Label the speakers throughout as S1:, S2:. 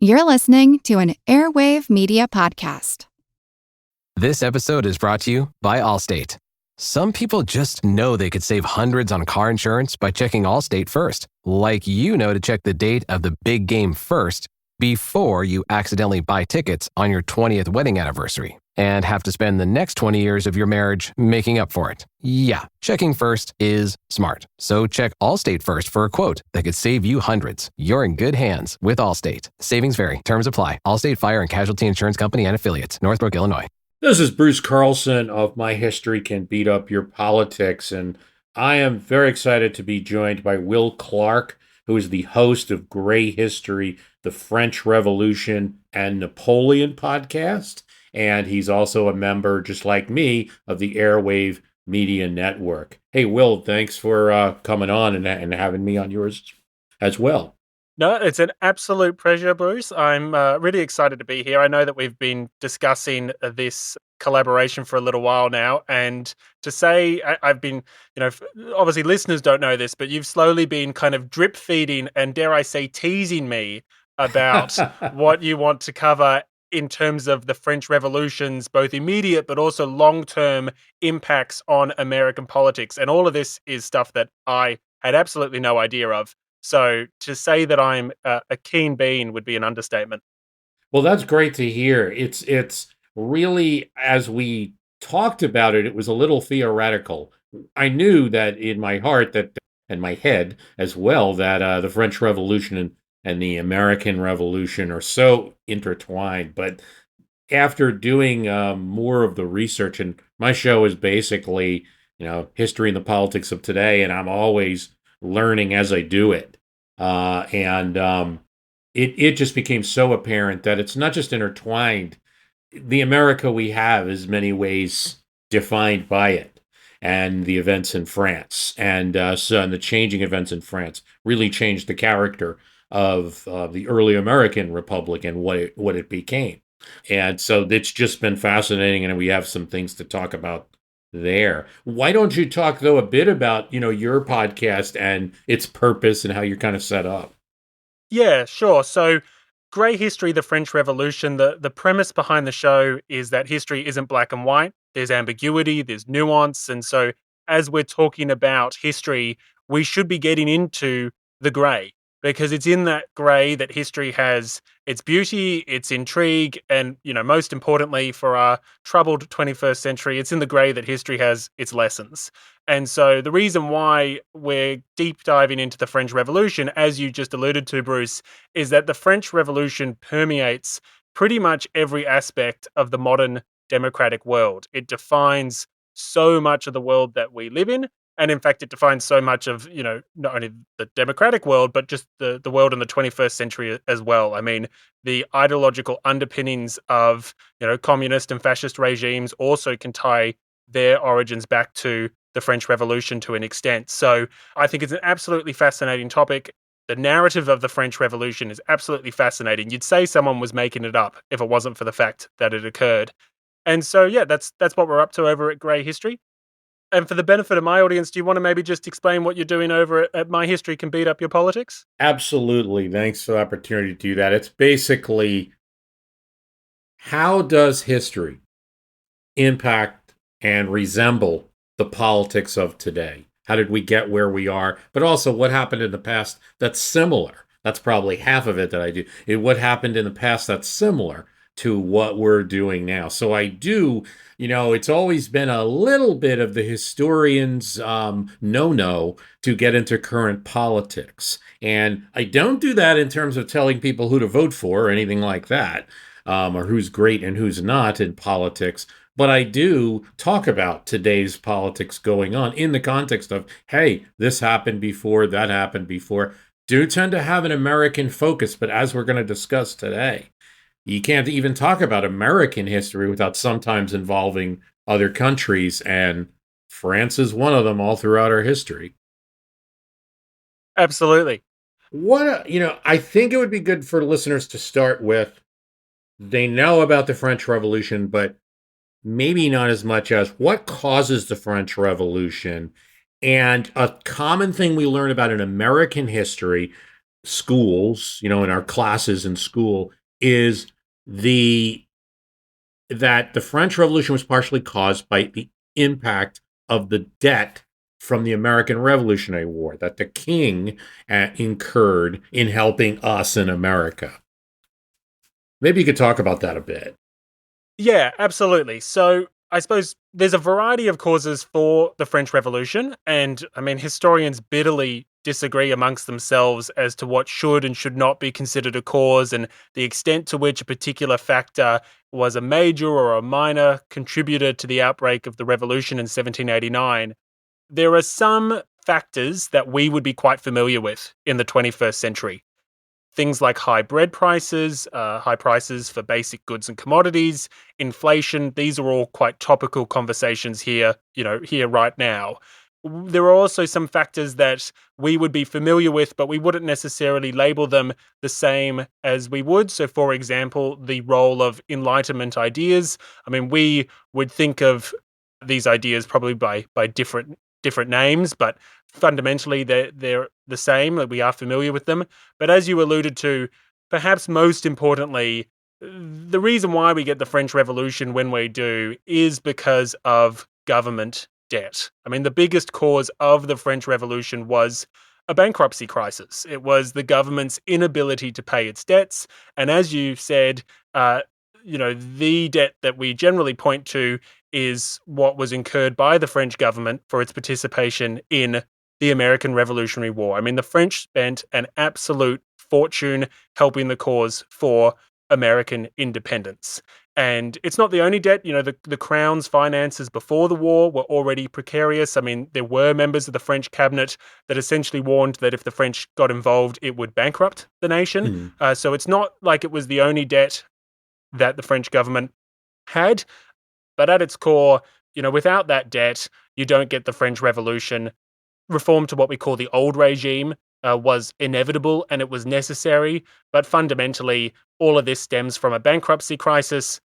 S1: You're listening to an Airwave Media podcast.
S2: This episode is brought to you by Allstate. Some people just know they could save hundreds on car insurance by checking Allstate first, like you know to check the date of the big game first before you accidentally buy tickets on your 20th wedding anniversary and have to spend the next 20 years of your marriage making up for it. Yeah, checking first is smart. So check Allstate first for a quote that could save you hundreds. You're in good hands with Allstate. Savings vary. Terms apply. Allstate Fire and Casualty Insurance Company and Affiliates. Northbrook, Illinois.
S3: This is Bruce Carlson of My History Can Beat Up Your Politics, and I am very excited to be joined by Will Clark, who is the host of Gray History, the French Revolution, and Napoleon podcast, and he's also a member, just like me, of the Airwave Media Network. Hey, Will, thanks for coming on and having me on yours as well.
S4: No, it's an absolute pleasure, Bruce. I'm really excited to be here. I know that we've been discussing this collaboration for a little while now, and to say I've been, obviously listeners don't know this, but you've slowly been kind of drip feeding and, dare I say, teasing me about what you want to cover in terms of the French Revolution's both immediate but also long-term impacts on American politics. And all of this is stuff that I had absolutely no idea of. So to say that I'm a keen bean would be an understatement.
S3: Well, that's great to hear. It's really, as we talked about it, it was a little theoretical. I knew that in my heart and my head as well, that the French Revolution and the American Revolution are so intertwined. But after doing more of the research, and my show is basically, history and the politics of today, and I'm always learning as I do it. It just became so apparent that it's not just intertwined. The America we have is many ways defined by it, and the events in France, and the changing events in France really changed the character of the early American Republic and what it became. And so it's just been fascinating, and we have some things to talk about there. Why don't you talk, though, a bit about, your podcast and its purpose and how you're kind of set up?
S4: Yeah, sure. So Grey History, the French Revolution, the premise behind the show is that history isn't black and white. There's ambiguity, there's nuance. And so as we're talking about history, we should be getting into the grey, because it's in that grey that history has its beauty, its intrigue, and, most importantly for our troubled 21st century, it's in the grey that history has its lessons. And so the reason why we're deep diving into the French Revolution, as you just alluded to, Bruce, is that the French Revolution permeates pretty much every aspect of the modern democratic world. It defines so much of the world that we live in. And in fact, it defines so much of, not only the democratic world, but just the world in the 21st century as well. I mean, the ideological underpinnings of, communist and fascist regimes also can tie their origins back to the French Revolution to an extent. So I think it's an absolutely fascinating topic. The narrative of the French Revolution is absolutely fascinating. You'd say someone was making it up if it wasn't for the fact that it occurred. And so, yeah, that's what we're up to over at Grey History. And for the benefit of my audience, do you want to maybe just explain what you're doing over at My History Can Beat Up Your Politics?
S3: Absolutely. Thanks for the opportunity to do that. It's basically, how does history impact and resemble the politics of today? How did we get where we are? But also, what happened in the past that's similar? That's probably half of it that I do. What happened in the past that's similar to what we're doing now. So I do, it's always been a little bit of the historian's no-no to get into current politics. And I don't do that in terms of telling people who to vote for or anything like that, or who's great and who's not in politics. But I do talk about today's politics going on in the context of, hey, this happened before, that happened before. Do tend to have an American focus, but as we're going to discuss today, you can't even talk about American history without sometimes involving other countries, and France is one of them all throughout our history.
S4: Absolutely.
S3: I think it would be good for listeners to start with, they know about the French Revolution, but maybe not as much as what causes the French Revolution. And a common thing we learn about in American history, schools, in our classes in school, is the that the French Revolution was partially caused by the impact of the debt from the American Revolutionary War that the king incurred in helping us in America. Maybe you could talk about that a bit.
S4: Yeah, absolutely. So I suppose there's a variety of causes for the French Revolution. And I mean, historians bitterly disagree amongst themselves as to what should and should not be considered a cause and the extent to which a particular factor was a major or a minor contributor to the outbreak of the revolution in 1789. There are some factors that we would be quite familiar with in the 21st century. Things like high prices for basic goods and commodities, inflation, these are all quite topical conversations here right now. There are also some factors that we would be familiar with, but we wouldn't necessarily label them the same as we would. So, for example, the role of Enlightenment ideas. I mean, we would think of these ideas probably by different names, but fundamentally they're the same. Like, we are familiar with them. But as you alluded to, perhaps most importantly, the reason why we get the French Revolution when we do is because of government debt. I mean, the biggest cause of the French Revolution was a bankruptcy crisis. It was the government's inability to pay its debts. And as you said, the debt that we generally point to is what was incurred by the French government for its participation in the American Revolutionary War. I mean, the French spent an absolute fortune helping the cause for American independence. And it's not the only debt. The Crown's finances before the war were already precarious. I mean, there were members of the French cabinet that essentially warned that if the French got involved, it would bankrupt the nation. So it's not like it was the only debt that the French government had. But at its core, without that debt, you don't get the French Revolution. Reform to what we call the old regime was inevitable and it was necessary. But fundamentally, all of this stems from a bankruptcy crisis,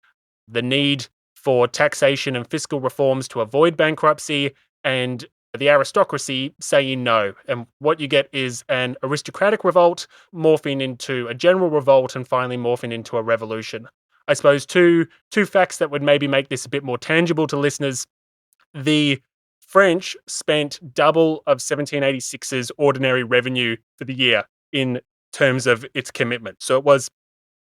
S4: the need for taxation and fiscal reforms to avoid bankruptcy, and the aristocracy saying no. And what you get is an aristocratic revolt morphing into a general revolt and finally morphing into a revolution. I suppose two facts that would maybe make this a bit more tangible to listeners. The French spent double of 1786's ordinary revenue for the year in terms of its commitment. So it was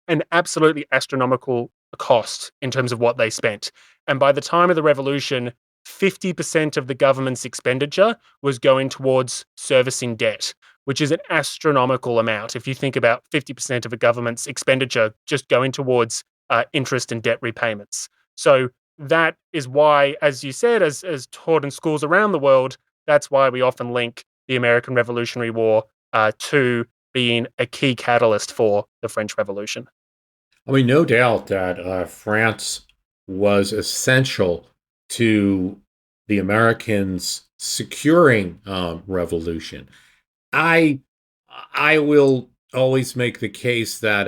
S4: an absolutely astronomical cost in terms of what they spent. And by the time of the revolution, 50% of the government's expenditure was going towards servicing debt, which is an astronomical amount. If you think about 50% of a government's expenditure just going towards interest and debt repayments. So that is why, as you said, as taught in schools around the world, that's why we often link the American Revolutionary War to being a key catalyst for the French Revolution.
S3: I mean, no doubt that France was essential to the Americans securing revolution. I will always make the case that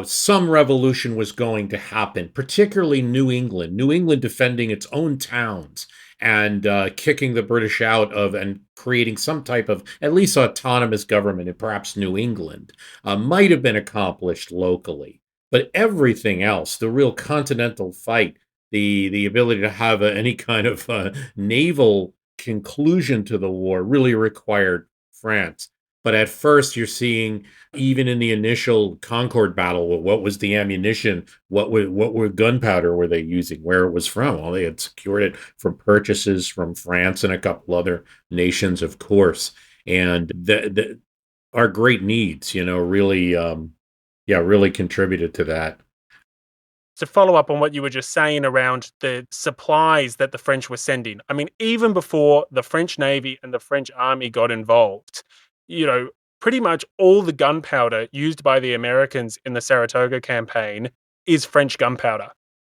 S3: some revolution was going to happen, particularly New England defending its own towns and kicking the British out of and creating some type of at least autonomous government in perhaps New England might have been accomplished locally. But everything else, the real continental fight, the ability to have any kind of naval conclusion to the war really required France. But at first, you're seeing, even in the initial Concord battle, what was the ammunition? What were gunpowder were they using? Where it was from? Well, they had secured it from purchases from France and a couple other nations, of course. And our great needs, really, really contributed to that.
S4: To follow up on what you were just saying around the supplies that the French were sending, I mean, even before the French Navy and the French Army got involved, pretty much all the gunpowder used by the Americans in the Saratoga campaign is French gunpowder.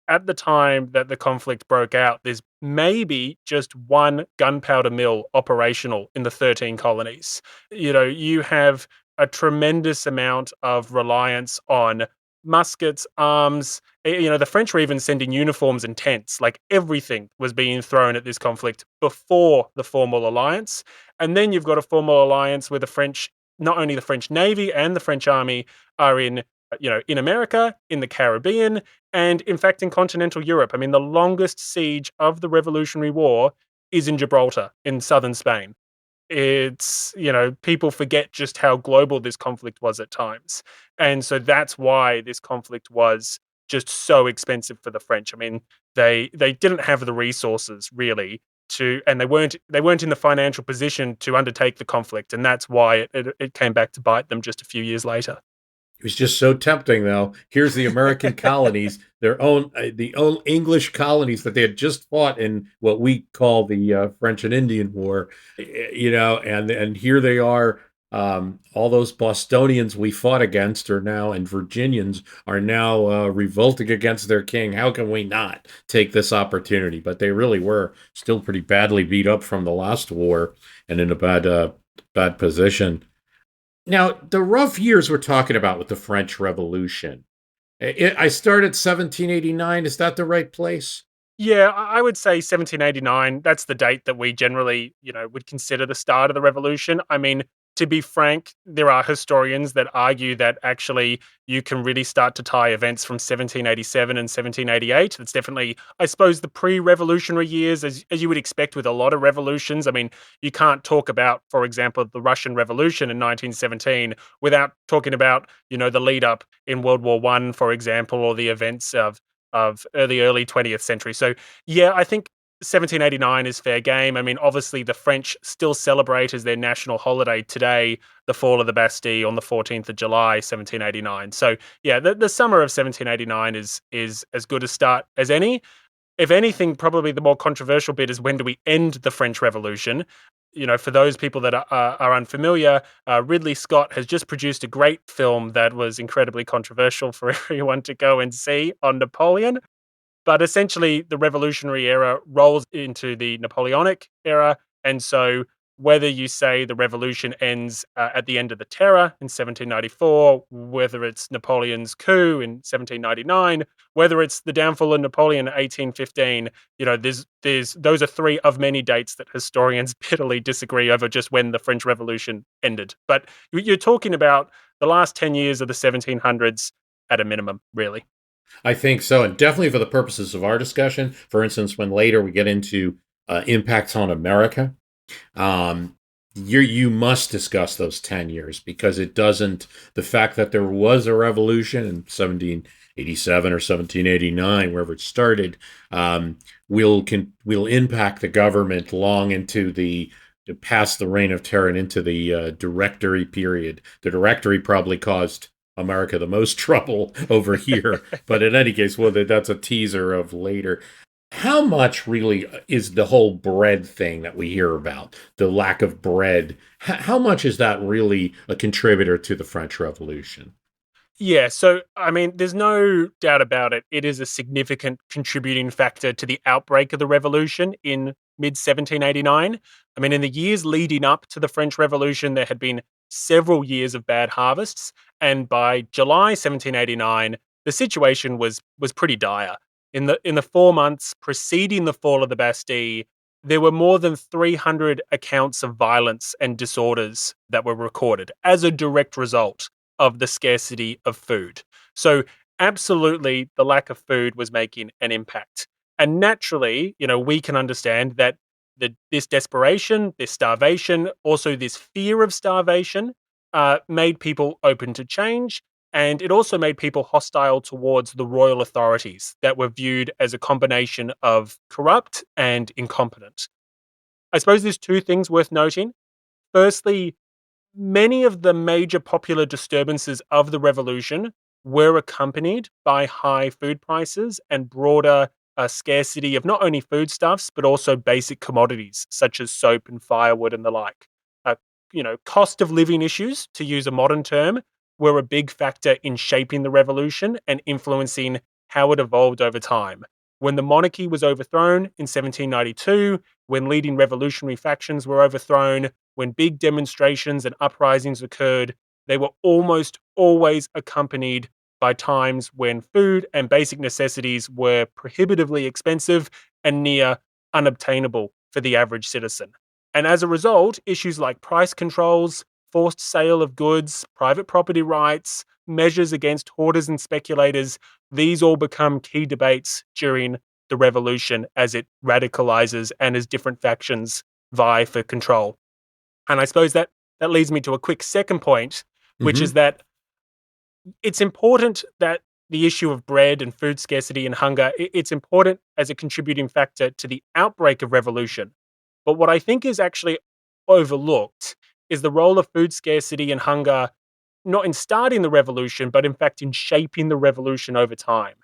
S4: At the time that the conflict broke out, there's maybe just one gunpowder mill operational in the 13 colonies. You have a tremendous amount of reliance on muskets, arms. The French were even sending uniforms and tents. Like, everything was being thrown at this conflict before the formal alliance. And then you've got a formal alliance where the French not only the French Navy and the French Army are in America, in the Caribbean, and in fact in continental Europe. I mean, the longest siege of the Revolutionary War is in Gibraltar in southern Spain. It's, people forget just how global this conflict was at times. And so that's why this conflict was just so expensive for the French. I mean, they didn't have the resources really and they weren't in the financial position to undertake the conflict, and that's why it came back to bite them just a few years later.
S3: It was just so tempting, though. Here's the American colonies, the own English colonies that they had just fought in what we call the French and Indian War, and here they are. All those Bostonians we fought against are now, and Virginians are now revolting against their king. How can we not take this opportunity? But they really were still pretty badly beat up from the last war and in a bad position. Now, the rough years we're talking about with the French Revolution, I started 1789. Is that the right place?
S4: Yeah, I would say 1789. That's the date that we generally, would consider the start of the revolution. I mean, to be frank, there are historians that argue that actually you can really start to tie events from 1787 and 1788. That's definitely, I suppose, the pre-revolutionary years, as you would expect with a lot of revolutions. I mean, you can't talk about, for example, the Russian Revolution in 1917 without talking about, the lead up in World War One, for example, or the events of early 20th century. So yeah, I think 1789 is fair game. I mean, obviously the French still celebrate as their national holiday today the fall of the Bastille on the 14th of July, 1789. So yeah, the summer of 1789 is as good a start as any. If anything, probably the more controversial bit is when do we end the French Revolution? For those people that are unfamiliar, Ridley Scott has just produced a great film that was incredibly controversial for everyone to go and see on Napoleon. But essentially, the Revolutionary era rolls into the Napoleonic era. And so, whether you say the revolution ends at the end of the Terror in 1794, whether it's Napoleon's coup in 1799, whether it's the downfall of Napoleon in 1815, there's those are three of many dates that historians bitterly disagree over just when the French Revolution ended. But you're talking about the last 10 years of the 1700s at a minimum, really.
S3: I think so, and definitely for the purposes of our discussion. For instance, when later we get into impacts on America, you must discuss those 10 years because the fact that there was a revolution in 1787 or 1789, wherever it started, will impact the government long into past the Reign of Terror and into the Directory period. The Directory probably caused America the most trouble over here. But in any case, that's a teaser of later. How much really is the whole bread thing that we hear about, the lack of bread, how much is that really a contributor to the French Revolution?
S4: Yeah, so I mean, there's no doubt about it. It is a significant contributing factor to the outbreak of the revolution in mid 1789. I mean, in the years leading up to the French Revolution, there had been several years of bad harvests, and by July 1789, the situation was pretty dire. In the 4 months preceding the fall of the Bastille, there were more than 300 accounts of violence and disorders that were recorded as a direct result of the scarcity of food. So absolutely the lack of food was making an impact. And naturally, we can understand that this desperation, this starvation, also this fear of starvation, made people open to change. And it also made people hostile towards the royal authorities that were viewed as a combination of corrupt and incompetent. I suppose there's two things worth noting. Firstly, many of the major popular disturbances of the revolution were accompanied by high food prices and broader scarcity of not only foodstuffs, but also basic commodities such as soap and firewood and the like. Uh, cost of living issues, to use a modern term, were a big factor in shaping the revolution and influencing how it evolved over time. When the monarchy was overthrown in 1792, when leading revolutionary factions were overthrown, when big demonstrations and uprisings occurred, they were almost always accompanied by times when food and basic necessities were prohibitively expensive and near unobtainable for the average citizen. And as a result, issues like price controls, forced sale of goods, private property rights, measures against hoarders and speculators. These all become key debates during the revolution as it radicalizes and as different factions vie for control. And I suppose that leads me to a quick second point, which is
S3: Hmm.
S4: that it's important that the issue of bread and food scarcity and hunger, it's important as a contributing factor to the outbreak of revolution. But what I think is actually overlooked is the role of food scarcity and hunger, not in starting the revolution, but in fact in shaping the revolution over time.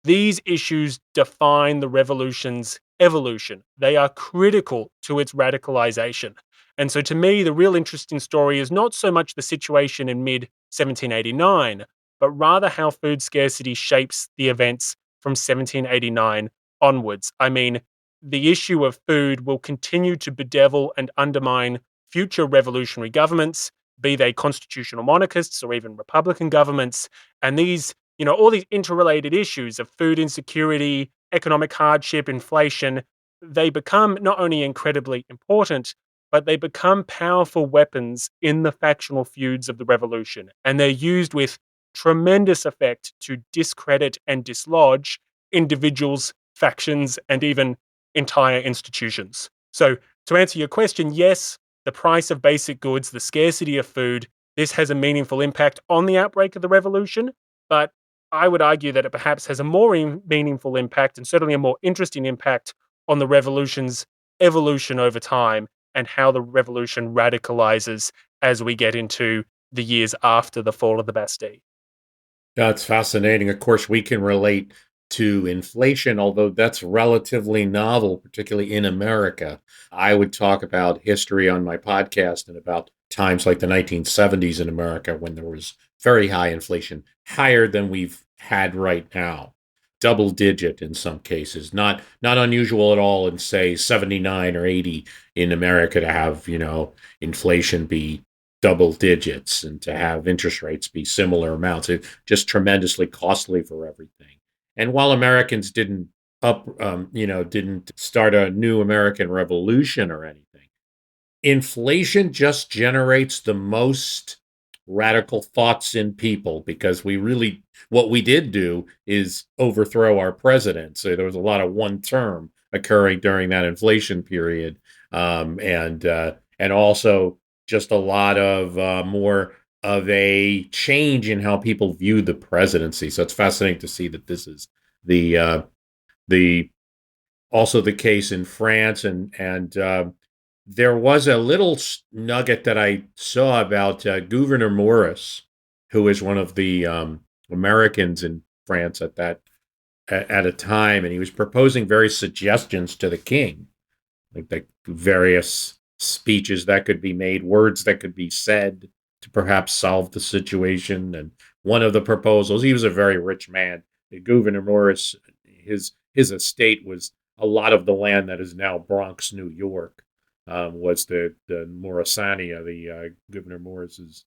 S4: These issues define the revolution's evolution. They are critical to its radicalization. And so to me, the real interesting story is not so much the situation in mid 1789, but rather how food scarcity shapes the events from 1789 onwards. I mean, the issue of food will continue to bedevil and undermine future revolutionary governments, be they constitutional monarchists or even Republican governments. And these, all these interrelated issues of food insecurity, economic hardship, inflation, they become not only incredibly important, but they become powerful weapons in the factional feuds of the revolution. And they're used with tremendous effect to discredit and dislodge individuals, factions, and even entire institutions. So, to answer your question, yes, the price of basic goods, the scarcity of food, this has a meaningful impact on the outbreak of the revolution. But I would argue that it perhaps has a more meaningful impact and certainly a more interesting impact on the revolution's evolution over time and how the revolution radicalizes as we get into the years after the fall of the Bastille.
S3: That's fascinating. Of course, we can relate to inflation, although that's relatively novel, particularly in America. I would talk about history on my podcast and about times like the 1970s in America when there was very high inflation, higher than we've had right now, double digit in some cases. Not unusual at all in say 79 or 80 in America to have, inflation be double digits and to have interest rates be similar amounts. It's just tremendously costly for everything. And while Americans didn't start a new American Revolution or anything, inflation just generates the most radical thoughts in people because what we did do is overthrow our president. So there was a lot of one term occurring during that inflation period. And also just a lot of more of a change in how people view the presidency. So it's fascinating to see that this is the also the case in France, and there was a little nugget that I saw about Gouverneur Morris, who is one of the Americans in France at a time, and he was proposing various suggestions to the king, like the various speeches that could be made, words that could be said to perhaps solve the situation. And one of the proposals, he was a very rich man. Gouverneur Morris, his estate was a lot of the land that is now Bronx, New York, was the Morrisania, the Gouverneur Morris's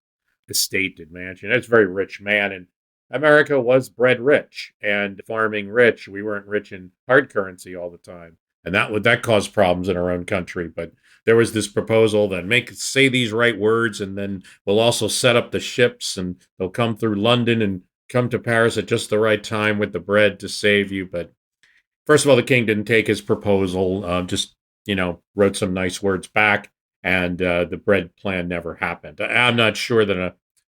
S3: estate and mansion. It's a very rich man, and America was bred rich and farming rich. We weren't rich in hard currency all the time, and that caused problems in our own country. But there was this proposal that say these right words, and then we'll also set up the ships, and they'll come through London and come to Paris at just the right time with the bread to save you. But first of all, the king didn't take his proposal, just, wrote some nice words back, and the bread plan never happened. I'm not sure that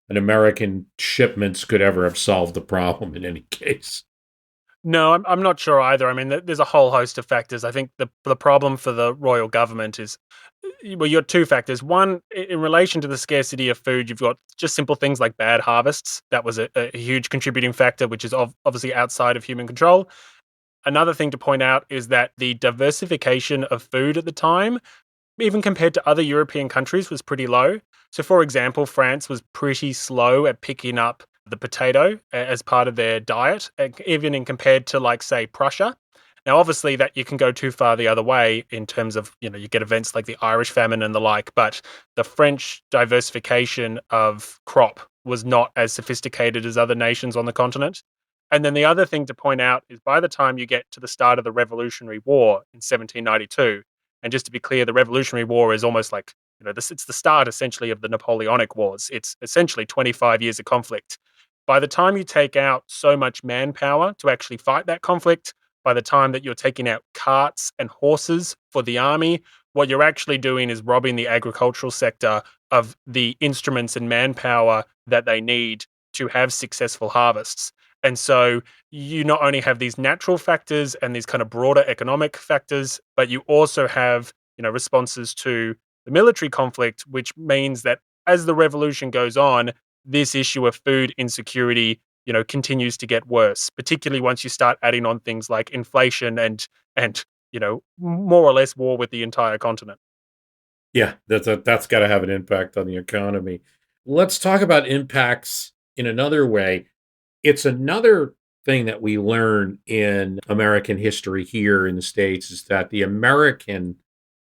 S3: an American shipments could ever have solved the problem in any case.
S4: No, I'm not sure either. I mean, there's a whole host of factors. I think the problem for the royal government is, well, you got two factors. One, in relation to the scarcity of food, you've got just simple things like bad harvests. That was a huge contributing factor, which is obviously outside of human control. Another thing to point out is that the diversification of food at the time, even compared to other European countries, was pretty low. So, for example, France was pretty slow at picking up the potato as part of their diet, even in compared to, like, say, Prussia. Now, obviously, that you can go too far the other way in terms of, you get events like the Irish famine and the like, but the French diversification of crop was not as sophisticated as other nations on the continent. And then the other thing to point out is by the time you get to the start of the Revolutionary War in 1792, and just to be clear, the Revolutionary War is almost like it's the start essentially of the Napoleonic Wars. It's essentially 25 years of conflict. By the time you take out so much manpower to actually fight that conflict, by the time that you're taking out carts and horses for the army, what you're actually doing is robbing the agricultural sector of the instruments and manpower that they need to have successful harvests. And so you not only have these natural factors and these kind of broader economic factors, but you also have, responses to the military conflict, which means that as the revolution goes on, this issue of food insecurity, continues to get worse, particularly once you start adding on things like inflation and more or less war with the entire continent.
S3: Yeah, that's got to have an impact on the economy. Let's talk about impacts in another way. It's another thing that we learn in American history here in the States is that the American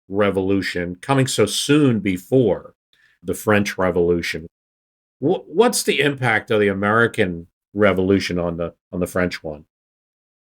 S3: Revolution, coming so soon before the French Revolution, what's the impact of the American Revolution on the French one?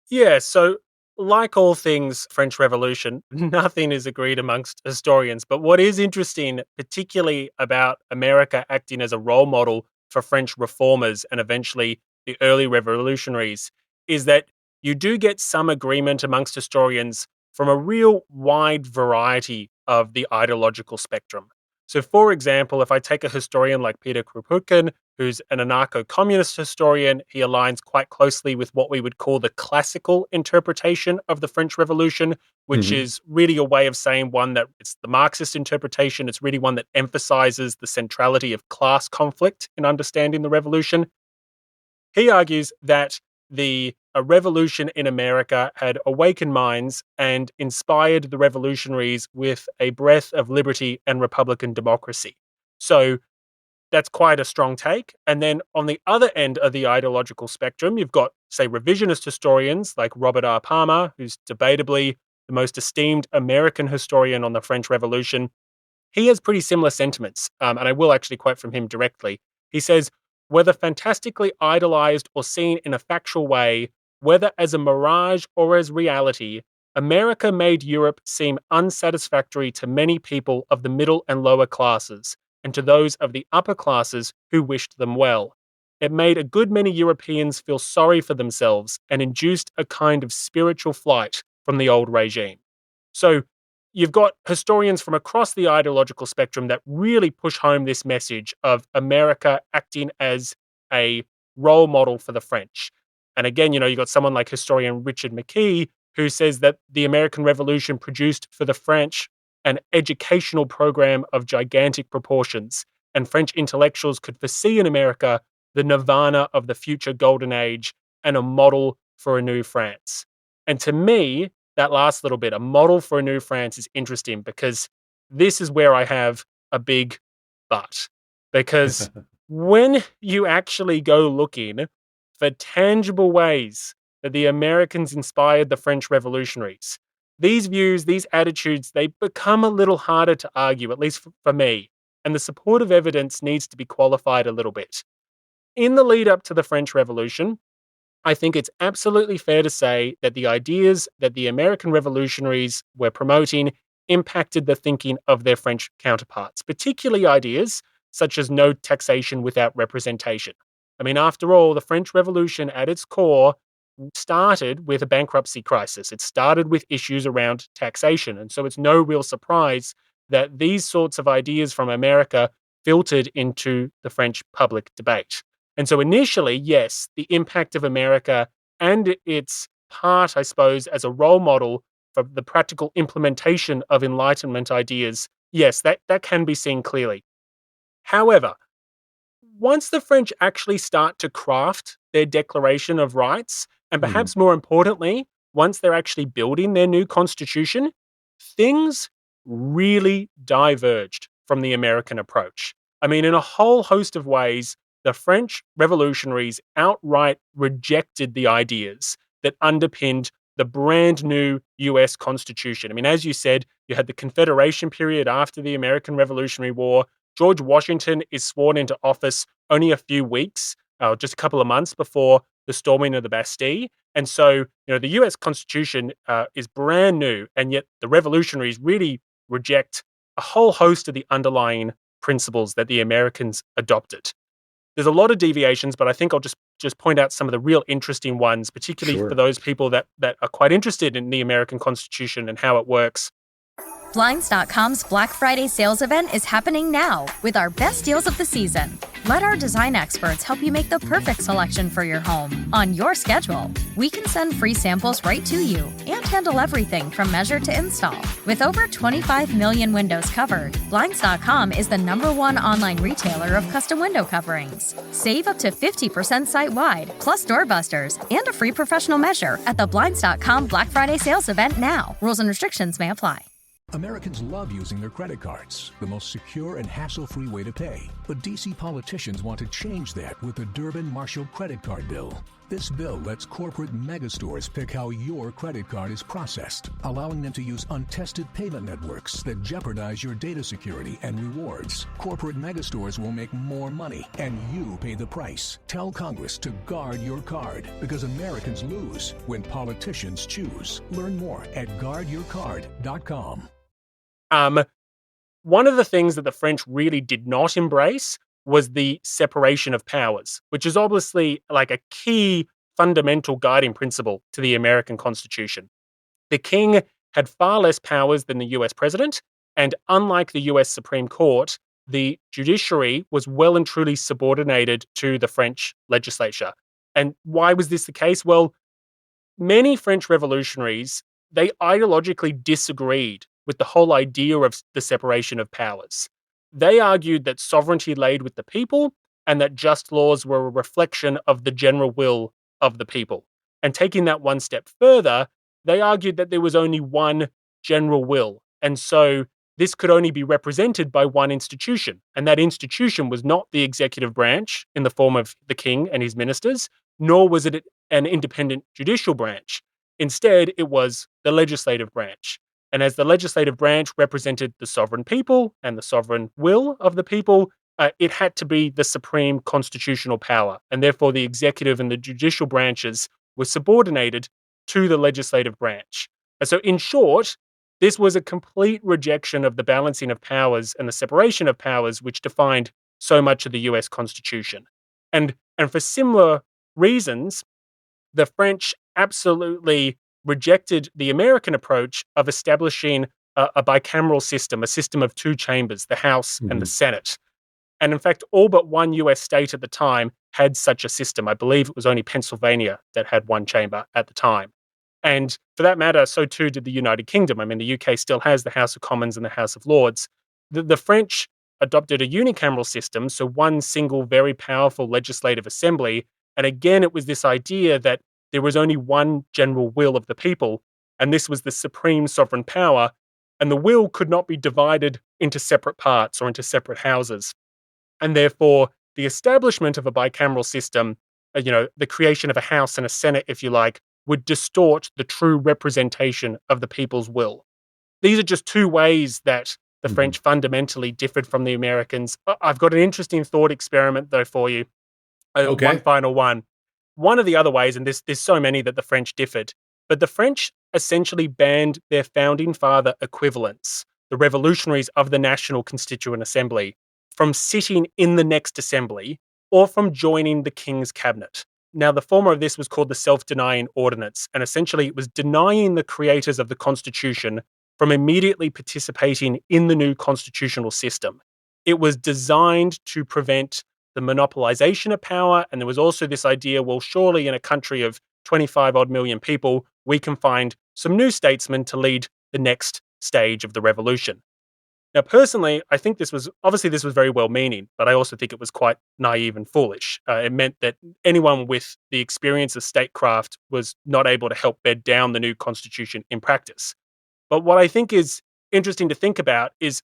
S4: Yeah, so like all things French Revolution, nothing is agreed amongst historians. But what is interesting, particularly about America acting as a role model for French reformers and eventually the early revolutionaries, is that you do get some agreement amongst historians from a real wide variety of the ideological spectrum. So, for example, if I take a historian like Peter Kropotkin, who's an anarcho-communist historian, he aligns quite closely with what we would call the classical interpretation of the French Revolution, which
S3: Hmm.
S4: is really a way of saying one that it's the Marxist interpretation. It's really one that emphasizes the centrality of class conflict in understanding the revolution. He argues that the a revolution in America had awakened minds and inspired the revolutionaries with a breath of liberty and Republican democracy. So that's quite a strong take. And then on the other end of the ideological spectrum, you've got, say, revisionist historians like Robert R. Palmer, who's debatably the most esteemed American historian on the French Revolution. He has pretty similar sentiments, and I will actually quote from him directly. He says, whether fantastically idolized or seen in a factual way, whether as a mirage or as reality, America made Europe seem unsatisfactory to many people of the middle and lower classes, and to those of the upper classes who wished them well. It made a good many Europeans feel sorry for themselves and induced a kind of spiritual flight from the old regime. So you've got historians from across the ideological spectrum that really push home this message of America acting as a role model for the French. And again, you've got someone like historian Richard McKee, who says that the American Revolution produced for the French an educational program of gigantic proportions, and French intellectuals could foresee in America the nirvana of the future golden age and a model for a new France. And to me, that last little bit, a model for a new France, is interesting because this is where I have a big but. Because when you actually go looking for tangible ways that the Americans inspired the French revolutionaries, these views, these attitudes, they become a little harder to argue, at least for me. And the supportive evidence needs to be qualified a little bit. In the lead up to the French Revolution, I think it's absolutely fair to say that the ideas that the American revolutionaries were promoting impacted the thinking of their French counterparts, particularly ideas such as no taxation without representation. I mean, after all, the French Revolution at its core started with a bankruptcy crisis. It started with issues around taxation. And so it's no real surprise that these sorts of ideas from America filtered into the French public debate. And so initially, yes, the impact of America and its part, I suppose, as a role model for the practical implementation of Enlightenment ideas, yes, that can be seen clearly. However, once the French actually start to craft their Declaration of Rights, and
S3: Mhm.
S4: perhaps more importantly, once they're actually building their new constitution, things really diverged from the American approach. I mean, in a whole host of ways, the French revolutionaries outright rejected the ideas that underpinned the brand new US Constitution. I mean, as you said, you had the Confederation period after the American Revolutionary War. George Washington is sworn into office only a few weeks, just a couple of months before the storming of the Bastille. And so, the US Constitution is brand new, and yet the revolutionaries really reject a whole host of the underlying principles that the Americans adopted. There's a lot of deviations, but I think I'll just point out some of the real interesting ones, particularly for
S3: Sure.
S4: those people that are quite interested in the American Constitution and how it works.
S5: Blinds.com's Black Friday sales event is happening now with our best deals of the season. Let our design experts help you make the perfect selection for your home on your schedule. We can send free samples right to you and handle everything from measure to install. With over 25 million windows covered, Blinds.com is the #1 online retailer of custom window coverings. Save up to 50% site-wide, plus doorbusters, and a free professional measure at the Blinds.com Black Friday sales event now. Rules and restrictions may apply.
S6: Americans love using their credit cards, the most secure and hassle-free way to pay. But D.C. politicians want to change that with the Durbin-Marshall credit card bill. This bill lets corporate megastores pick how your credit card is processed, allowing them to use untested payment networks that jeopardize your data security and rewards. Corporate megastores will make more money, and you pay the price. Tell Congress to guard your card, because Americans lose when politicians choose. Learn more at guardyourcard.com.
S4: One of the things that the French really did not embrace was the separation of powers, which is obviously like a key fundamental guiding principle to the American Constitution. The king had far less powers than the US president, and unlike the US Supreme Court, the judiciary was well and truly subordinated to the French legislature. And why was this the case? Well, many French revolutionaries, they ideologically disagreed with the whole idea of the separation of powers. They argued that sovereignty laid with the people and that just laws were a reflection of the general will of the people. And taking that one step further, they argued that there was only one general will. And so this could only be represented by one institution. And that institution was not the executive branch in the form of the king and his ministers, nor was it an independent judicial branch. Instead, it was the legislative branch. And as the legislative branch represented the sovereign people and the sovereign will of the people, it had to be the supreme constitutional power. And therefore, the executive and the judicial branches were subordinated to the legislative branch. And so, in short, this was a complete rejection of the balancing of powers and the separation of powers, which defined so much of the US Constitution. And for similar reasons, the French absolutely rejected the American approach of establishing a bicameral system, a system of two chambers, the House and the Senate. And in fact, all but one US state at the time had such a system. I believe it was only Pennsylvania that had one chamber at the time. And for that matter, so too did the United Kingdom. I mean, the UK still has the House of Commons and the House of Lords. The French adopted a unicameral system, so one single very powerful legislative assembly. And again, it was this idea that there was only one general will of the people, and this was the supreme sovereign power, and the will could not be divided into separate parts or into separate houses. And therefore, the establishment of a bicameral system, the creation of a House and a Senate, if you like, would distort the true representation of the people's will. These are just two ways that the French fundamentally differed from the Americans. I've got an interesting thought experiment, though, for you.
S3: Okay.
S4: One final one. One of the other ways, and there's so many that the French differed, but the French essentially banned their founding father equivalents, the revolutionaries of the National Constituent Assembly, from sitting in the next assembly or from joining the king's cabinet. Now, the former of this was called the self-denying ordinance, and essentially it was denying the creators of the Constitution from immediately participating in the new constitutional system. It was designed to prevent the monopolization of power, and there was also this idea, well, surely in a country of 25 odd million people, we can find some new statesmen to lead the next stage of the revolution. Now, personally, I think this was very well-meaning, but I also think it was quite naive and foolish. It meant that anyone with the experience of statecraft was not able to help bed down the new constitution in practice. But what I think is interesting to think about is,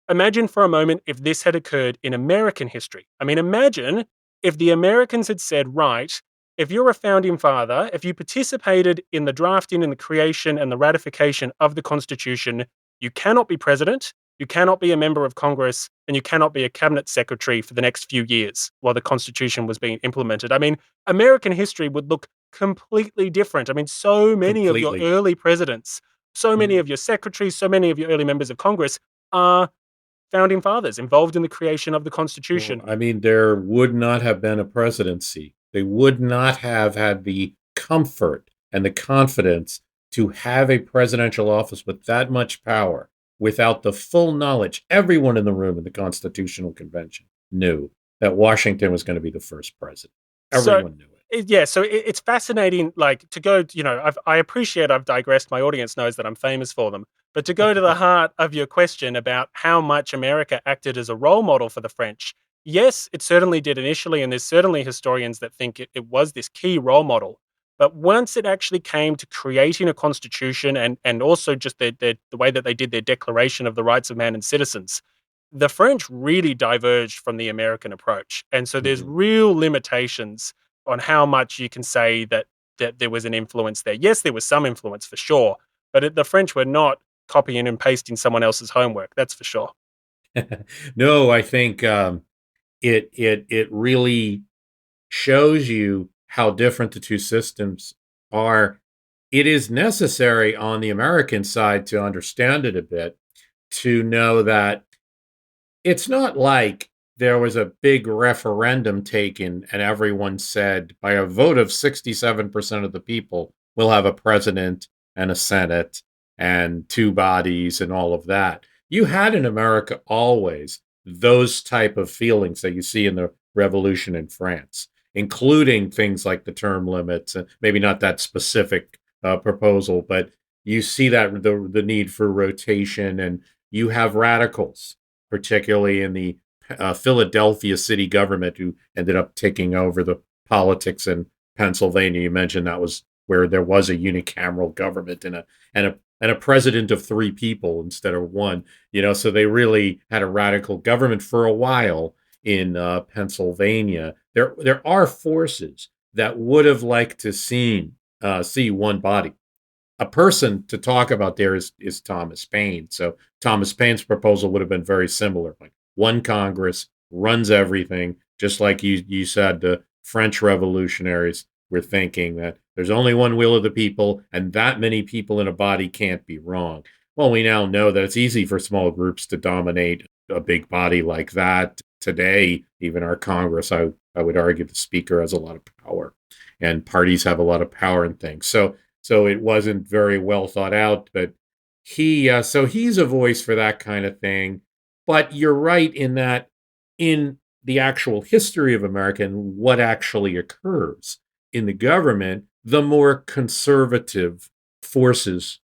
S4: imagine for a moment if this had occurred in American history. I mean, imagine if the Americans had said, right, if you're a founding father, if you participated in the drafting and the creation and the ratification of the Constitution, you cannot be president, you cannot be a member of Congress, and you cannot be a cabinet secretary for the next few years while the Constitution was being implemented. I mean, American history would look completely different. I mean, so many of your early presidents, so many of your secretaries, so many of your early members of Congress are founding fathers involved in the creation of the
S3: Well,
S4: Constitution.
S3: I mean, there would not have been a presidency. They would not have had the comfort and the confidence to have a presidential office with that much power without the full knowledge. Everyone in the room in the Constitutional Convention knew that Washington was going to be the first president.
S4: So
S3: Everyone knew it.
S4: yeah, so it's fascinating. Like to go, I appreciate I've digressed. My audience knows that I'm famous for them, but to go to the heart of your question about how much America acted as a role model for the French, yes, it certainly did initially, and there's certainly historians that think it was this key role model. But once it actually came to creating a constitution and also just the way that they did their Declaration of the Rights of Man and Citizens, the French really diverged from the American approach. And so there's
S3: Mhm.
S4: real limitations on how much you can say that there was an influence there. Yes, there was some influence for sure, but the French were not copying and pasting someone else's homework. That's for sure.
S3: No, I think it really shows you how different the two systems are. It is necessary on the American side to understand it a bit, to know that it's not like there was a big referendum taken and everyone said, by a vote of 67% of the people, we'll have a president and a Senate and two bodies and all of that. You had in America always those type of feelings that you see in the revolution in France, including things like the term limits, and maybe not that specific proposal, but you see that the need for rotation, and you have radicals, particularly in the Philadelphia city government, who ended up taking over the politics in Pennsylvania. You mentioned that was where there was a unicameral government and a president of three people instead of one. So they really had a radical government for a while in Pennsylvania. There are forces that would have liked to see one body. A person to talk about there is Thomas Paine. So Thomas Paine's proposal would have been very similar, like one Congress runs everything, just like you said. The French revolutionaries were thinking that there's only one will of the people, and that many people in a body can't be wrong. Well, we now know that it's easy for small groups to dominate a big body like that. Today, even our Congress, I would argue the speaker has a lot of power, and parties have a lot of power and things. So it wasn't very well thought out, but he's a voice for that kind of thing. But you're right in that, in the actual history of America and what actually occurs in the government, the more conservative forces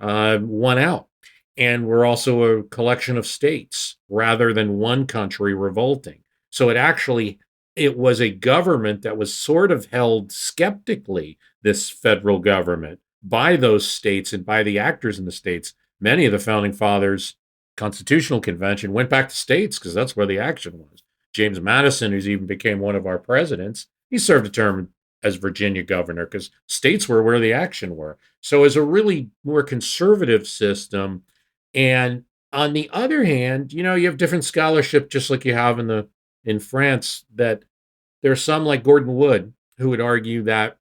S3: won out. And we're also a collection of states rather than one country revolting. So it was a government that was sort of held skeptically, this federal government, by those states and by the actors in the states. Many of the founding fathers' Constitutional Convention went back to states because that's where the action was. James Madison, who's even became one of our presidents, he served a term as Virginia governor because states were where the action were. So it's a really more conservative system. And on the other hand, you have different scholarship, just like you have in France, that there's some like Gordon Wood who would argue that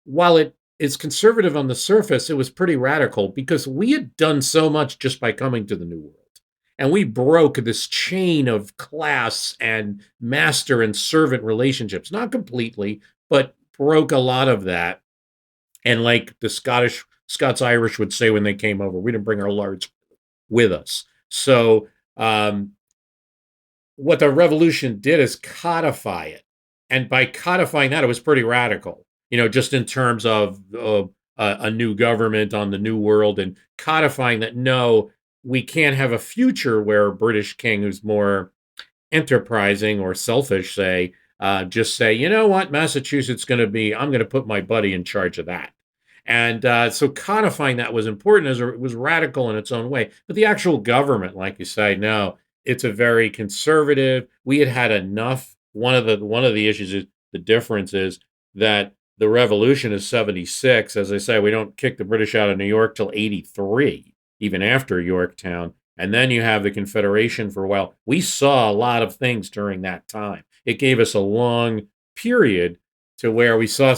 S3: while it is conservative on the surface, it was pretty radical because we had done so much just by coming to the New World. And we broke this chain of class and master and servant relationships, not completely, but broke a lot of that. And like the Scots Irish would say when they came over, we didn't bring our lords with us. So what the revolution did is codify it. And by codifying that, it was pretty radical, just in terms of a new government on the New World, and codifying that, no, we can't have a future where a British king who's more enterprising or selfish, just say, you know what, Massachusetts I'm going to put my buddy in charge of that. And so codifying that was important, as it was radical in its own way. But the actual government, like you say, no, it's a very conservative. We had enough. One of the issues is the difference is that the revolution is 76. As I say, we don't kick the British out of New York till 83, even after Yorktown. And then you have the Confederation for a while. We saw a lot of things during that time. It gave us a long period to where we saw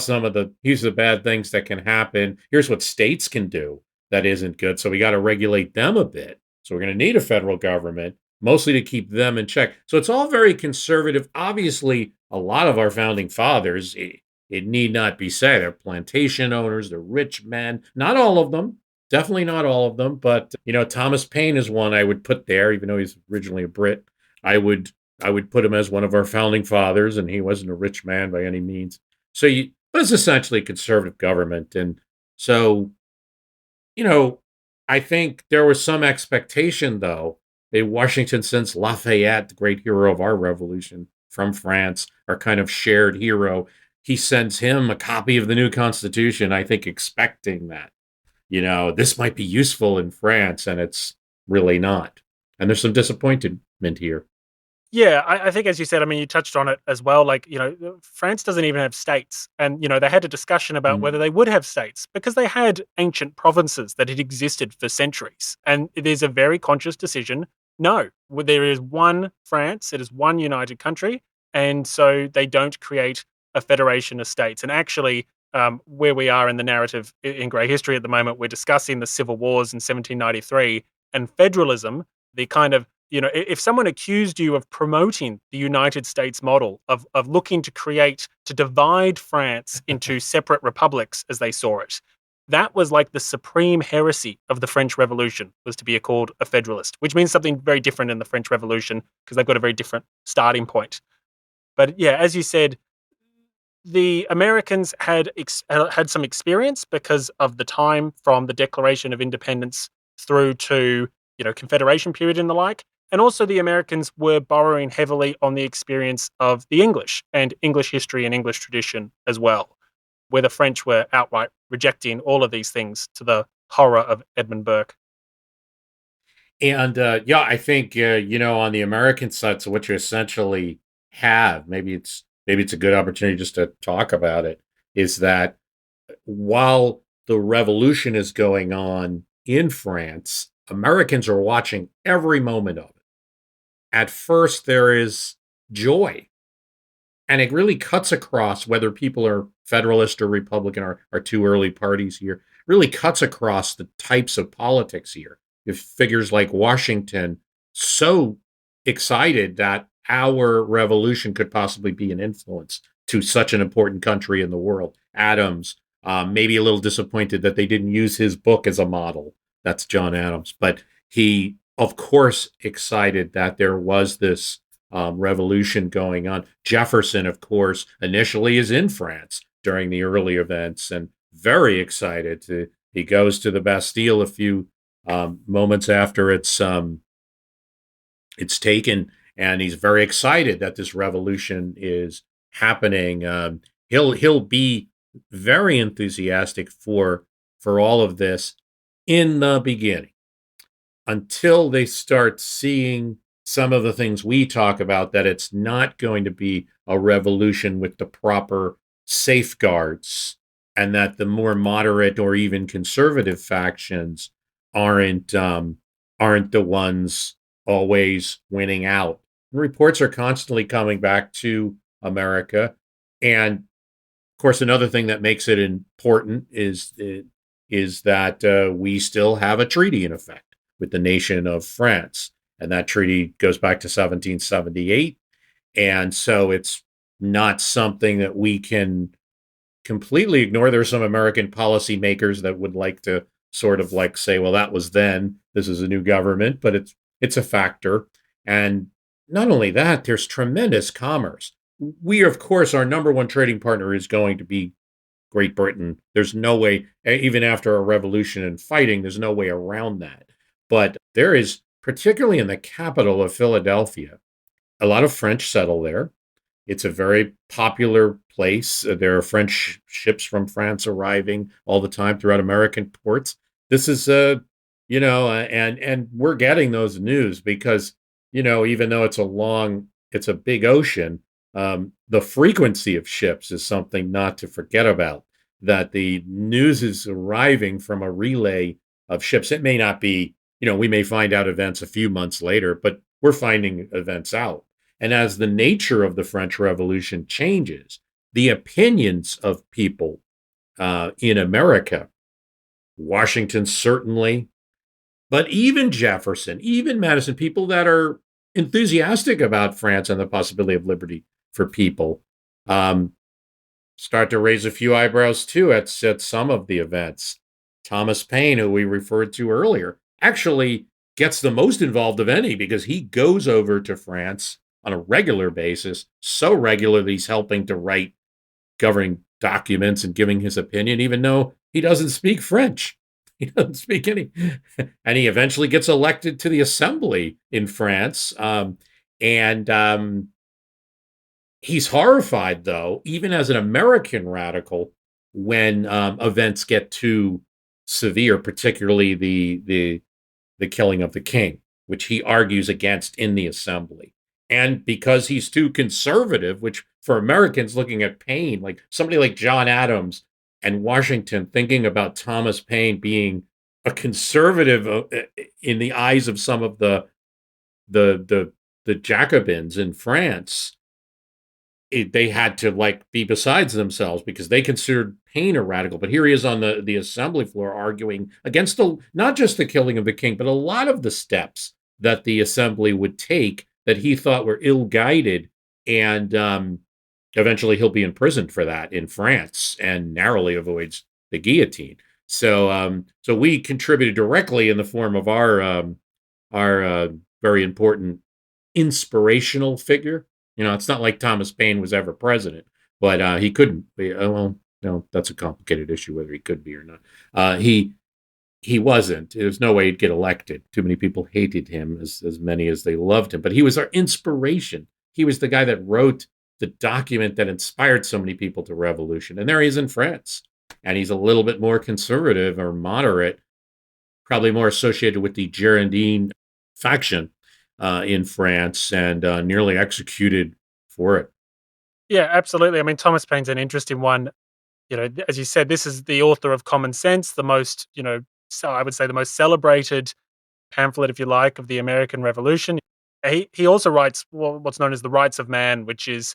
S3: here's the bad things that can happen. Here's what states can do that isn't good. So we got to regulate them a bit. So we're going to need a federal government, mostly to keep them in check. So it's all very conservative. Obviously, a lot of our founding fathers, it need not be said, are plantation owners, they're rich men. Not all of them, definitely not all of them. But, Thomas Paine is one I would put there, even though he's originally a Brit. I would put him as one of our founding fathers, and he wasn't a rich man by any means. But it's essentially a conservative government. And so, I think there was some expectation, though, that Washington sends Lafayette, the great hero of our revolution from France, our kind of shared hero. He sends him a copy of the new Constitution, I think, expecting that, this might be useful in France, and it's really not. And there's some disappointment here.
S4: Yeah, I think, as you said, I mean, you touched on it as well. Like, France doesn't even have states. And, they had a discussion about
S3: Mhm.
S4: whether they would have states because they had ancient provinces that had existed for centuries. And there's a very conscious decision. No, there is one France, it is one united country. And so they don't create a federation of states. And actually, where we are in the narrative in Grey history at the moment, we're discussing the civil wars in 1793 and federalism, the kind of if someone accused you of promoting the United States model of looking to divide France into separate republics as they saw it, that was like the supreme heresy of the French Revolution, was to be called a federalist, which means something very different in the French Revolution because they've got a very different starting point. But yeah, as you said, the Americans had some experience because of the time from the Declaration of Independence through to Confederation period and the like. And also the Americans were borrowing heavily on the experience of the English and English history and English tradition as well, where the French were outright rejecting all of these things to the horror of Edmund Burke.
S3: And I think on the American side, so what you essentially have, maybe it's a good opportunity just to talk about it, is that while the revolution is going on in France, Americans are watching every moment of it. At first, there is joy, and it really cuts across whether people are Federalist or Republican, or two early parties here, really cuts across the types of politics here. If figures like Washington so excited that our revolution could possibly be an influence to such an important country in the world. Adams, maybe a little disappointed that they didn't use his book as a model. That's John Adams. But he, of course, excited that there was this revolution going on. Jefferson, of course, initially is in France during the early events and very excited. He goes to the Bastille a few moments after it's taken, and he's very excited that this revolution is happening. He'll be very enthusiastic for all of this in the beginning, until they start seeing some of the things we talk about, that it's not going to be a revolution with the proper safeguards, and that the more moderate or even conservative factions aren't the ones always winning out. Reports are constantly coming back to America. And of course, another thing that makes it important is that we still have a treaty in effect with the nation of France. And that treaty goes back to 1778. And so it's not something that we can completely ignore. There are some American policymakers that would like to sort of like say, well, that was then, this is a new government, but it's a factor. And not only that, there's tremendous commerce. We, of course, our number one trading partner is going to be Great Britain. There's no way, even after a revolution and fighting, there's no way around that. But there is, particularly in the capital of Philadelphia, a lot of French settle there. It's a very popular place. There are French ships from France arriving all the time throughout American ports. This is and we're getting those news because, even though it's a big ocean, the frequency of ships is something not to forget about. That the news is arriving from a relay of ships. It may not be, we may find out events a few months later, but we're finding events out. And as the nature of the French Revolution changes, the opinions of people in America, Washington certainly, But even Jefferson, even Madison, people that are enthusiastic about France and the possibility of liberty for people, um, start to raise a few eyebrows too at some of the events. Thomas Paine, who we referred to earlier, actually gets the most involved of any because he goes over to France on a regular basis, so regular that he's helping to write governing documents and giving his opinion, even though he doesn't speak French. He doesn't speak any. And he eventually gets elected to the assembly in France. And he's horrified, though, even as an American radical, when events get too severe, particularly the killing of the king, which he argues against in the assembly. And because he's too conservative, which for Americans looking at Paine, like somebody like John Adams and Washington thinking about Thomas Paine being a conservative in the eyes of some of the Jacobins in France, they had to like be besides themselves because they considered Paine a radical. But here he is on the assembly floor arguing against not just the killing of the king, but a lot of the steps that the assembly would take that he thought were ill-guided. And eventually he'll be imprisoned for that in France and narrowly avoids the guillotine. So we contributed directly in the form of our very important inspirational figure. It's not like Thomas Paine was ever president, but he couldn't be. Well, no, that's a complicated issue whether he could be or not. He wasn't. There's no way he'd get elected. Too many people hated him as many as they loved him. But he was our inspiration. He was the guy that wrote the document that inspired so many people to revolution. And there he is in France. And he's a little bit more conservative or moderate, probably more associated with the Girondin faction in France, and nearly executed for it.
S4: Yeah, absolutely. I mean, Thomas Paine's an interesting one. As you said, this is the author of Common Sense, the most, so I would say the most celebrated pamphlet, if you like, of the American Revolution. He also writes what's known as the Rights of Man, which is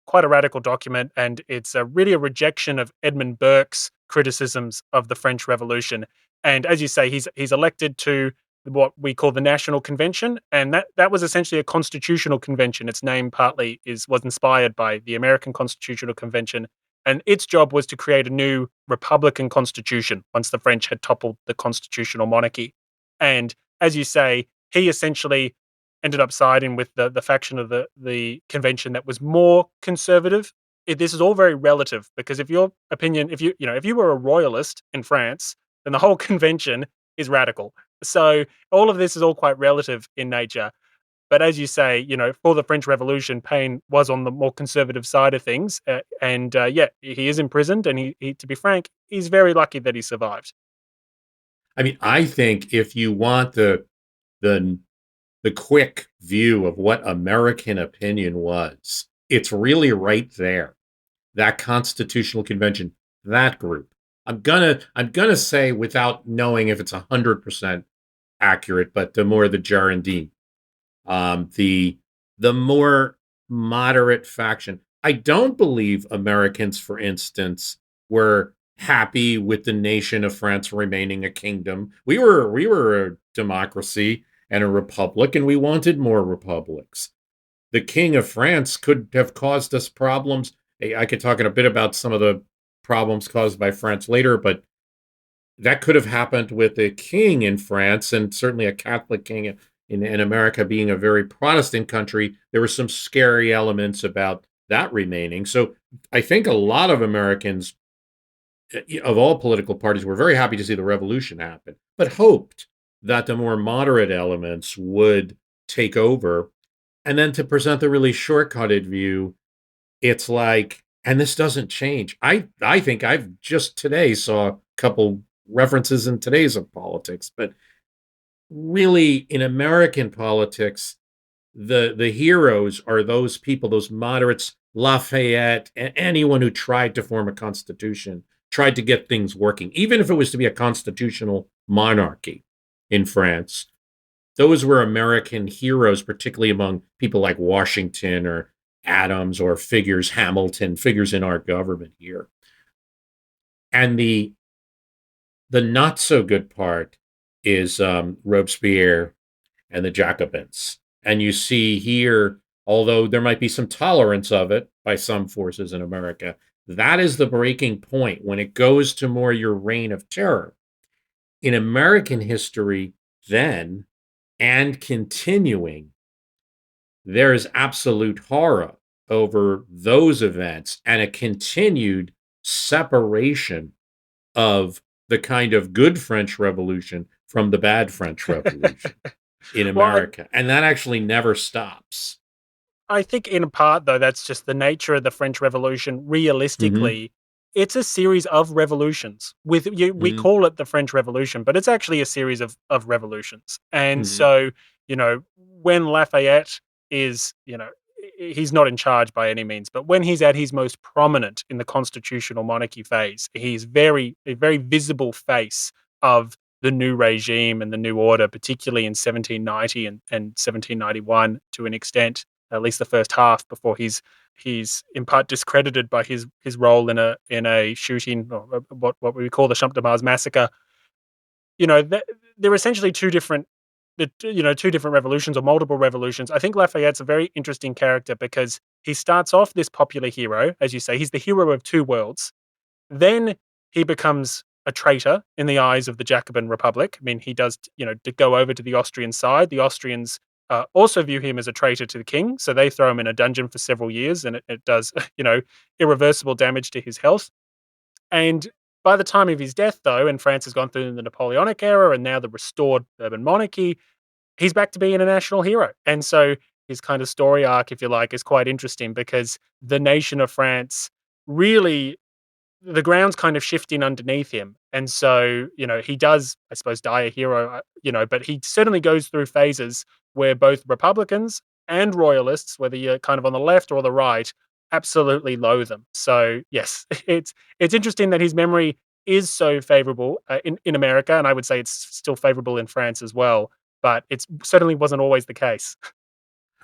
S4: quite a radical document, and it's really a rejection of Edmund Burke's criticisms of the French Revolution. And as you say, he's elected to what we call the National Convention, and that was essentially a constitutional convention. Its name partly was inspired by the American Constitutional Convention, and its job was to create a new republican constitution once the French had toppled the constitutional monarchy. And as you say, he essentially ended up siding with the faction of the convention that was more conservative. This is all very relative because if your opinion, if you were a royalist in France, then the whole convention is radical. So all of this is all quite relative in nature. But as you say, for the French Revolution, Paine was on the more conservative side of things. And he is imprisoned. And he, to be frank, he's very lucky that he survived.
S3: I mean, I think if you want the quick view of what American opinion was, it's really right there. That Constitutional Convention, that group. I'm gonna say, without knowing if it's 100% accurate, but the more the Girondin, the more moderate faction. I don't believe Americans, for instance, were happy with the nation of France remaining a kingdom. We were a democracy and a republic, and we wanted more republics. The King of France could have caused us problems. I could talk in a bit about some of the problems caused by France later, but that could have happened with a king in France, and certainly a Catholic king in America being a very Protestant country. There were some scary elements about that remaining. So I think a lot of Americans of all political parties were very happy to see the revolution happen, but hoped that the more moderate elements would take over. And then to present the really shortcutted view, it's like, and this doesn't change. I think I've just today saw a couple references in today's of politics, but really in American politics, the heroes are those people, those moderates, Lafayette, and anyone who tried to form a constitution, tried to get things working, even if it was to be a constitutional monarchy in France. Those were American heroes, particularly among people like Washington or Adams or Hamilton, figures in our government here. And the not so good part is Robespierre and the Jacobins. And you see here, although there might be some tolerance of it by some forces in America, that is the breaking point when it goes to more your reign of terror. In American history, then, and continuing, there is absolute horror over those events and a continued separation of the kind of good French Revolution from the bad French Revolution in
S4: Well,
S3: America. And that actually never stops.
S4: I think in part, though, that's just the nature of the French Revolution.
S3: Mm-hmm.
S4: Realistically, it's a series of revolutions. We
S3: Mm-hmm.
S4: call it the French Revolution, but it's actually a series of revolutions. And
S3: Mm-hmm.
S4: so, when Lafayette is, he's not in charge by any means, but when he's at his most prominent in the constitutional monarchy phase, he's a very visible face of the new regime and the new order, particularly in 1790 and 1791 to an extent, at least the first half, before he's in part discredited by his role in a shooting, or what we call the Champ de Mars massacre. They're essentially two different revolutions or multiple revolutions. I think Lafayette's a very interesting character because he starts off this popular hero, as you say, he's the hero of two worlds. Then he becomes a traitor in the eyes of the Jacobin Republic. I mean, he does, to go over to the Austrian side. The Austrians also view him as a traitor to the king, so they throw him in a dungeon for several years, and it does, irreversible damage to his health. And by the time of his death, though, and France has gone through the Napoleonic era and now the restored Bourbon monarchy, he's back to being a national hero. And so his kind of story arc, if you like, is quite interesting because the nation of France really, the ground's kind of shifting underneath him. And so, he does, I suppose, die a hero, but he certainly goes through phases where both Republicans and Royalists, whether you're kind of on the left or the right, absolutely loathe him. So, yes, it's interesting that his memory is so favorable in America. And I would say it's still favorable in France as well. But it certainly wasn't always the case.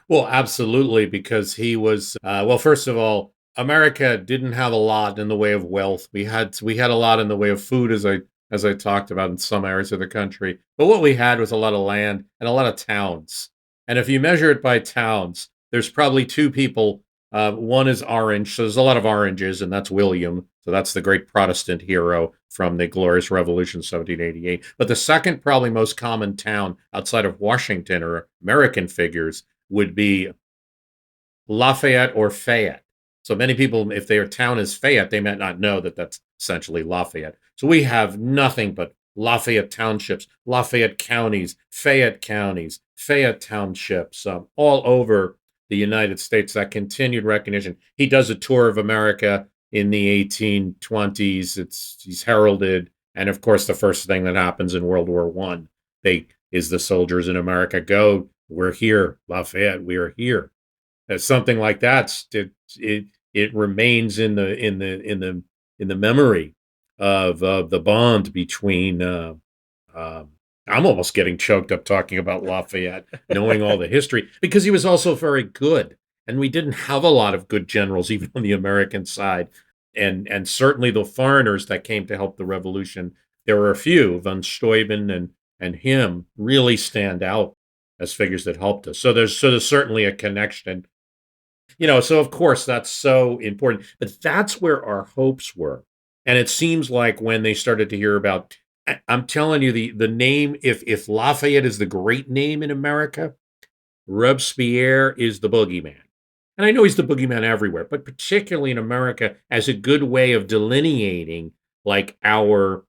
S3: Well, absolutely, because he was well, first of all, America didn't have a lot in the way of wealth. We had a lot in the way of food, as I talked about in some areas of the country. But what we had was a lot of land and a lot of towns. And if you measure it by towns, there's probably two people. One is orange, so there's a lot of oranges, and that's William. So that's the great Protestant hero from the Glorious Revolution, 1788. But the second, probably most common town outside of Washington or American figures would be Lafayette or Fayette. So many people, if their town is Fayette, they might not know that that's essentially Lafayette. So we have nothing but Lafayette townships, Lafayette counties, Fayette townships, all over the United States. That continued recognition. He does a tour of America in the 1820s. He's heralded, and of course, the first thing that happens in World War I, is the soldiers in America go, "We're here, Lafayette. We are here." Something like that. It remains in the memory of the bond between. I'm almost getting choked up talking about Lafayette, knowing all the history, because he was also very good, and we didn't have a lot of good generals even on the American side, and certainly the foreigners that came to help the revolution. There were a few. Von Steuben and him really stand out as figures that helped us. So there's certainly a connection. So of course that's so important. But that's where our hopes were. And it seems like when they started to hear about, I'm telling you, the name, if Lafayette is the great name in America, Robespierre is the boogeyman. And I know he's the boogeyman everywhere, but particularly in America, as a good way of delineating like our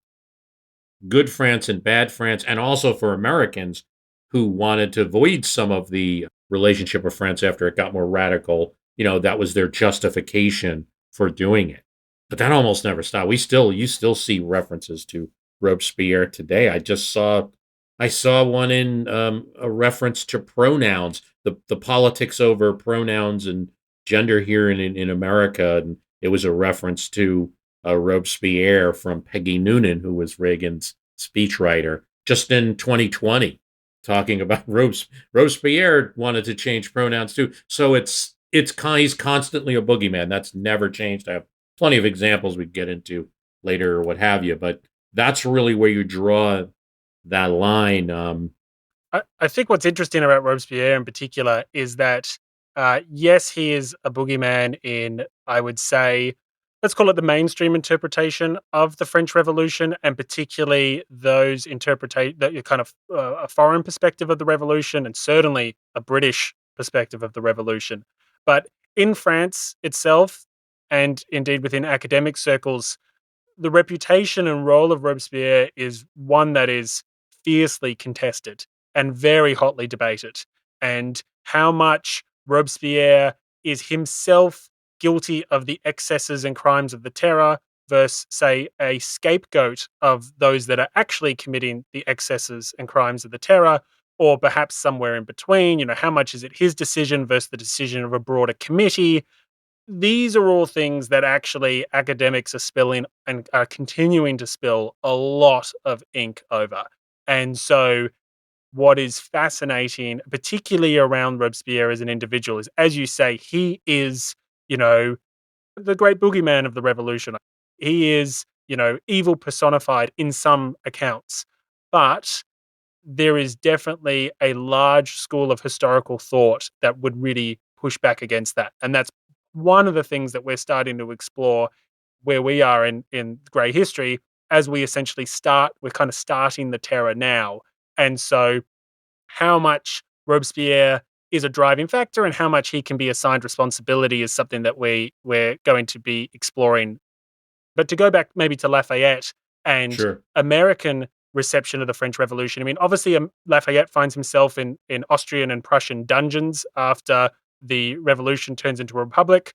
S3: good France and bad France, and also for Americans who wanted to avoid some of the relationship with France after it got more radical. That was their justification for doing it. But that almost never stopped. You still see references to Robespierre today. I saw one in a reference to pronouns, the politics over pronouns and gender here in America, and it was a reference to Robespierre from Peggy Noonan, who was Reagan's speechwriter, just in 2020, talking about Robespierre wanted to change pronouns too. So he's constantly a boogeyman. That's never changed. I have plenty of examples we get into later or what have you, but that's really where you draw that line.
S4: I think what's interesting about Robespierre in particular is that, yes, he is a boogeyman in, I would say, let's call it the mainstream interpretation of the French Revolution, and particularly those interpretate that kind of a foreign perspective of the revolution, and certainly a British perspective of the revolution. But in France itself, and indeed within academic circles, the reputation and role of Robespierre is one that is fiercely contested and very hotly debated. And how much Robespierre is himself guilty of the excesses and crimes of the terror versus, say, a scapegoat of those that are actually committing the excesses and crimes of the terror, or perhaps somewhere in between. How much is it his decision versus the decision of a broader committee? These are all things that actually academics are spilling and are continuing to spill a lot of ink over. And so, what is fascinating, particularly around Robespierre as an individual, is, as you say, he is, you know, the great boogeyman of the revolution. He is, evil personified in some accounts. But there is definitely a large school of historical thought that would really push back against that. And that's one of the things that we're starting to explore where we are in grey history as we essentially we're kind of starting the terror now. And so how much Robespierre is a driving factor and how much he can be assigned responsibility is something that we're going to be exploring. But to go back maybe to Lafayette and
S3: Sure.
S4: American reception of the French Revolution. I mean, obviously, Lafayette finds himself in Austrian and Prussian dungeons after the revolution turns into a republic.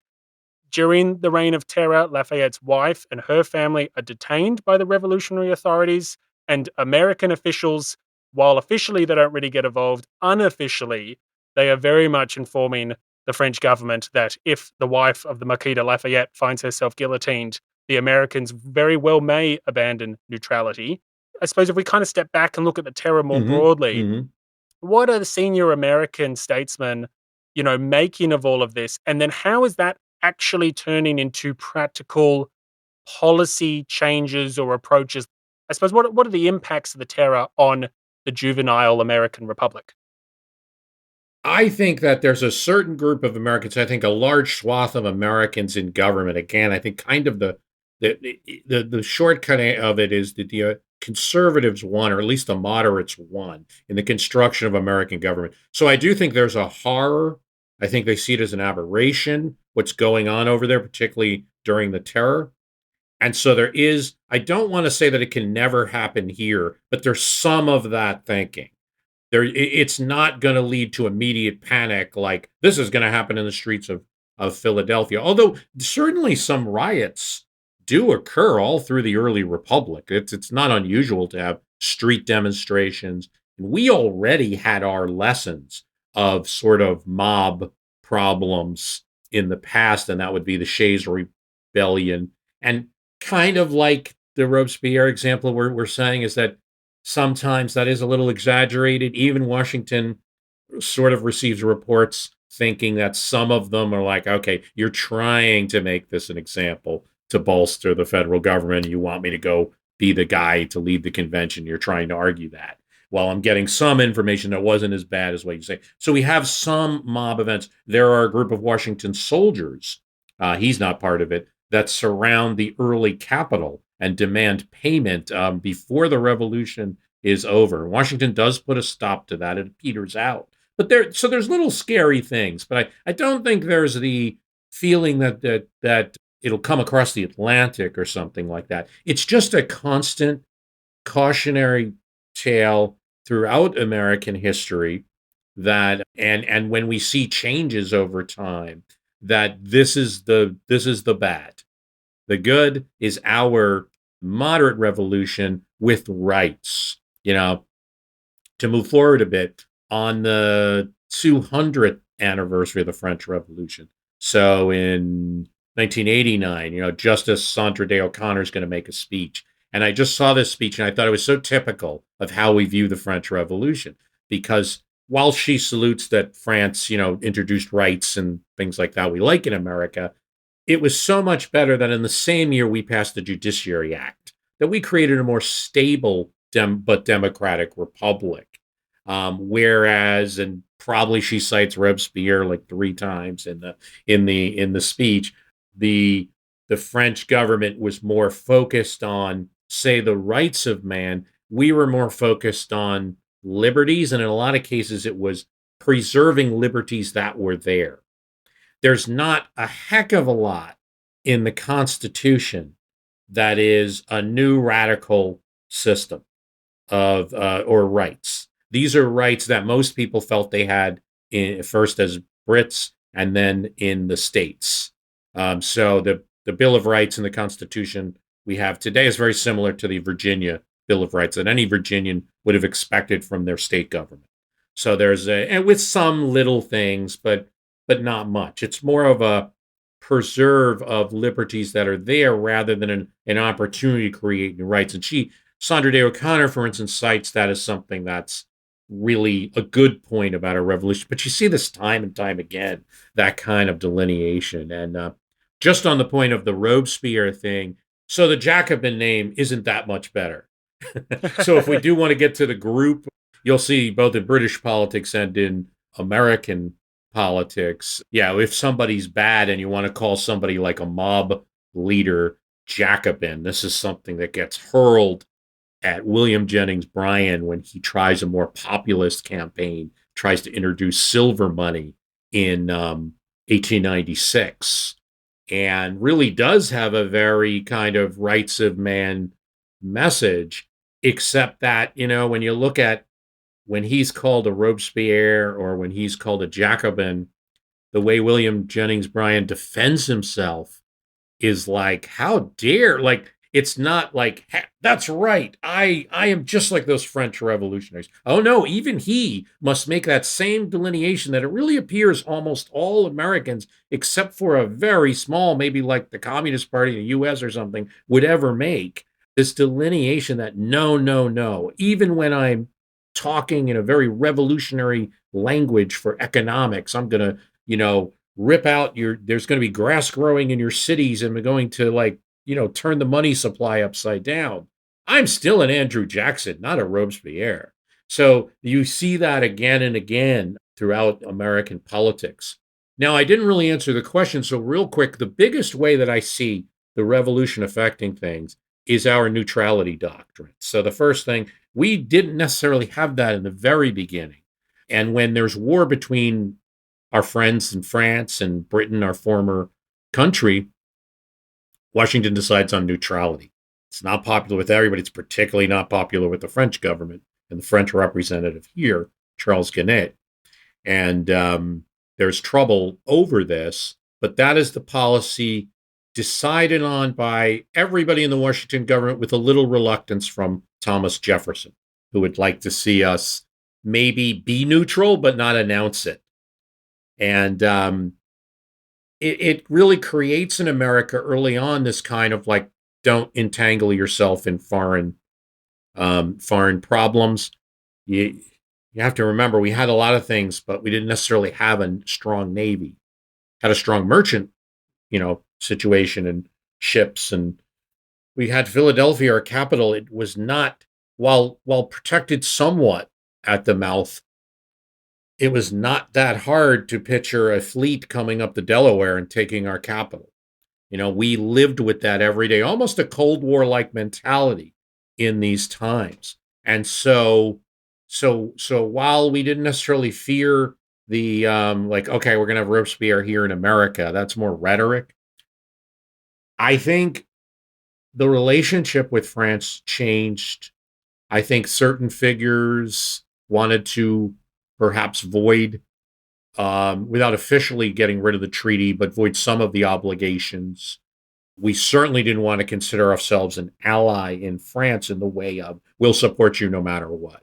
S4: During the Reign of Terror, Lafayette's wife and her family are detained by the revolutionary authorities, and American officials, while officially they don't really get involved, unofficially, they are very much informing the French government that if the wife of the Marquis de Lafayette finds herself guillotined, the Americans very well may abandon neutrality. I suppose if we kind of step back and look at the terror more broadly, what are the senior American statesmen, making of all of this? And then how is that actually turning into practical policy changes or approaches? I suppose what are the impacts of the terror on the juvenile American Republic?
S3: I think that there's a certain group of Americans, I think a large swath of Americans in government. Again, I think kind of the shortcut of it is that the conservatives won, or at least the moderates won, in the construction of American government. So I do think there's a horror. I think they see it as an aberration, what's going on over there, particularly during the terror. And so there is, I don't want to say that it can never happen here, but there's some of that thinking. It's not going to lead to immediate panic like this is going to happen in the streets of Philadelphia. Although certainly some riots do occur all through the early republic. It's not unusual to have street demonstrations. And we already had our lessons of sort of mob problems in the past, and that would be the Shays Rebellion. And kind of like the Robespierre example we're saying is that sometimes that is a little exaggerated. Even Washington sort of receives reports thinking that some of them are like, okay, you're trying to make this an example to bolster the federal government. You want me to go be the guy to lead the convention. You're trying to argue that. Well, I'm getting some information that wasn't as bad as what you say. So we have some mob events. There are a group of Washington soldiers, he's not part of it, that surround the early Capitol and demand payment before the revolution is over. Washington does put a stop to that. It peters out. But there's little scary things. But I don't think there's the feeling that it'll come across the Atlantic or something like that. It's just a constant cautionary tale throughout American history that and when we see changes over time, that this is the bad. The good is our moderate revolution with rights. To move forward a bit, on the 200th anniversary of the French Revolution. So in 1989, Justice Sandra Day O'Connor is going to make a speech. And I just saw this speech and I thought it was so typical of how we view the French Revolution. Because while she salutes that France, introduced rights and things like that we like in America, it was so much better that in the same year we passed the Judiciary Act, that we created a more stable but democratic republic. Whereas, and probably she cites Robespierre like 3 times in the speech, the French government was more focused on, say, the rights of man. We were more focused on liberties, and in a lot of cases, it was preserving liberties that were there. There's not a heck of a lot in the Constitution that is a new radical system of or rights. These are rights that most people felt they had first as Brits and then in the States. So the Bill of Rights and the Constitution we have today is very similar to the Virginia Bill of Rights that any Virginian would have expected from their state government. So there's and with some little things, but not much. It's more of a preserve of liberties that are there rather than an opportunity to create new rights. And Sandra Day O'Connor, for instance, cites that as something that's really a good point about a revolution. But you see this time and time again, that kind of delineation. And just on the point of the Robespierre thing, so the Jacobin name isn't that much better. So if we do want to get to the group, you'll see both in British politics and in American politics. Yeah, if somebody's bad and you want to call somebody like a mob leader Jacobin, this is something that gets hurled at William Jennings Bryan when he tries a more populist campaign, tries to introduce silver money in 1896, and really does have a very kind of rights of man message, except that, when you look at when he's called a Robespierre or when he's called a Jacobin, the way William Jennings Bryan defends himself is like, how dare, like, it's not like, that's right, I am just like those French revolutionaries. Oh no, even he must make that same delineation that it really appears almost all Americans, except for a very small, maybe like the Communist Party in the US or something, would ever make. This delineation that no, even when I'm talking in a very revolutionary language for economics, I'm going to, rip out there's going to be grass growing in your cities and we're going to turn the money supply upside down. I'm still an Andrew Jackson, not a Robespierre. So you see that again and again throughout American politics. Now, I didn't really answer the question. So real quick, the biggest way that I see the revolution affecting things is our neutrality doctrine. So the first thing, we didn't necessarily have that in the very beginning. And when there's war between our friends in France and Britain, our former country, Washington decides on neutrality. It's not popular with everybody. It's particularly not popular with the French government and the French representative here, Charles Guenet. And there's trouble over this, but that is the policy decided on by everybody in the Washington government with a little reluctance from Thomas Jefferson, who would like to see us maybe be neutral, but not announce it. And it really creates in America early on this kind of like, don't entangle yourself in foreign problems. You have to remember, we had a lot of things, but we didn't necessarily have a strong Navy. Had a strong merchant, situation and ships, and we had Philadelphia, our capital. It was not, while protected somewhat at the mouth, it was not that hard to picture a fleet coming up the Delaware and taking our capital. We lived with that every day, almost a Cold War-like mentality in these times. And so while we didn't necessarily fear the, okay, we're going to have Robespierre here in America, that's more rhetoric. I think the relationship with France changed. I think certain figures wanted to perhaps void, without officially getting rid of the treaty, but void some of the obligations. We certainly didn't want to consider ourselves an ally in France in the way of, we'll support you no matter what.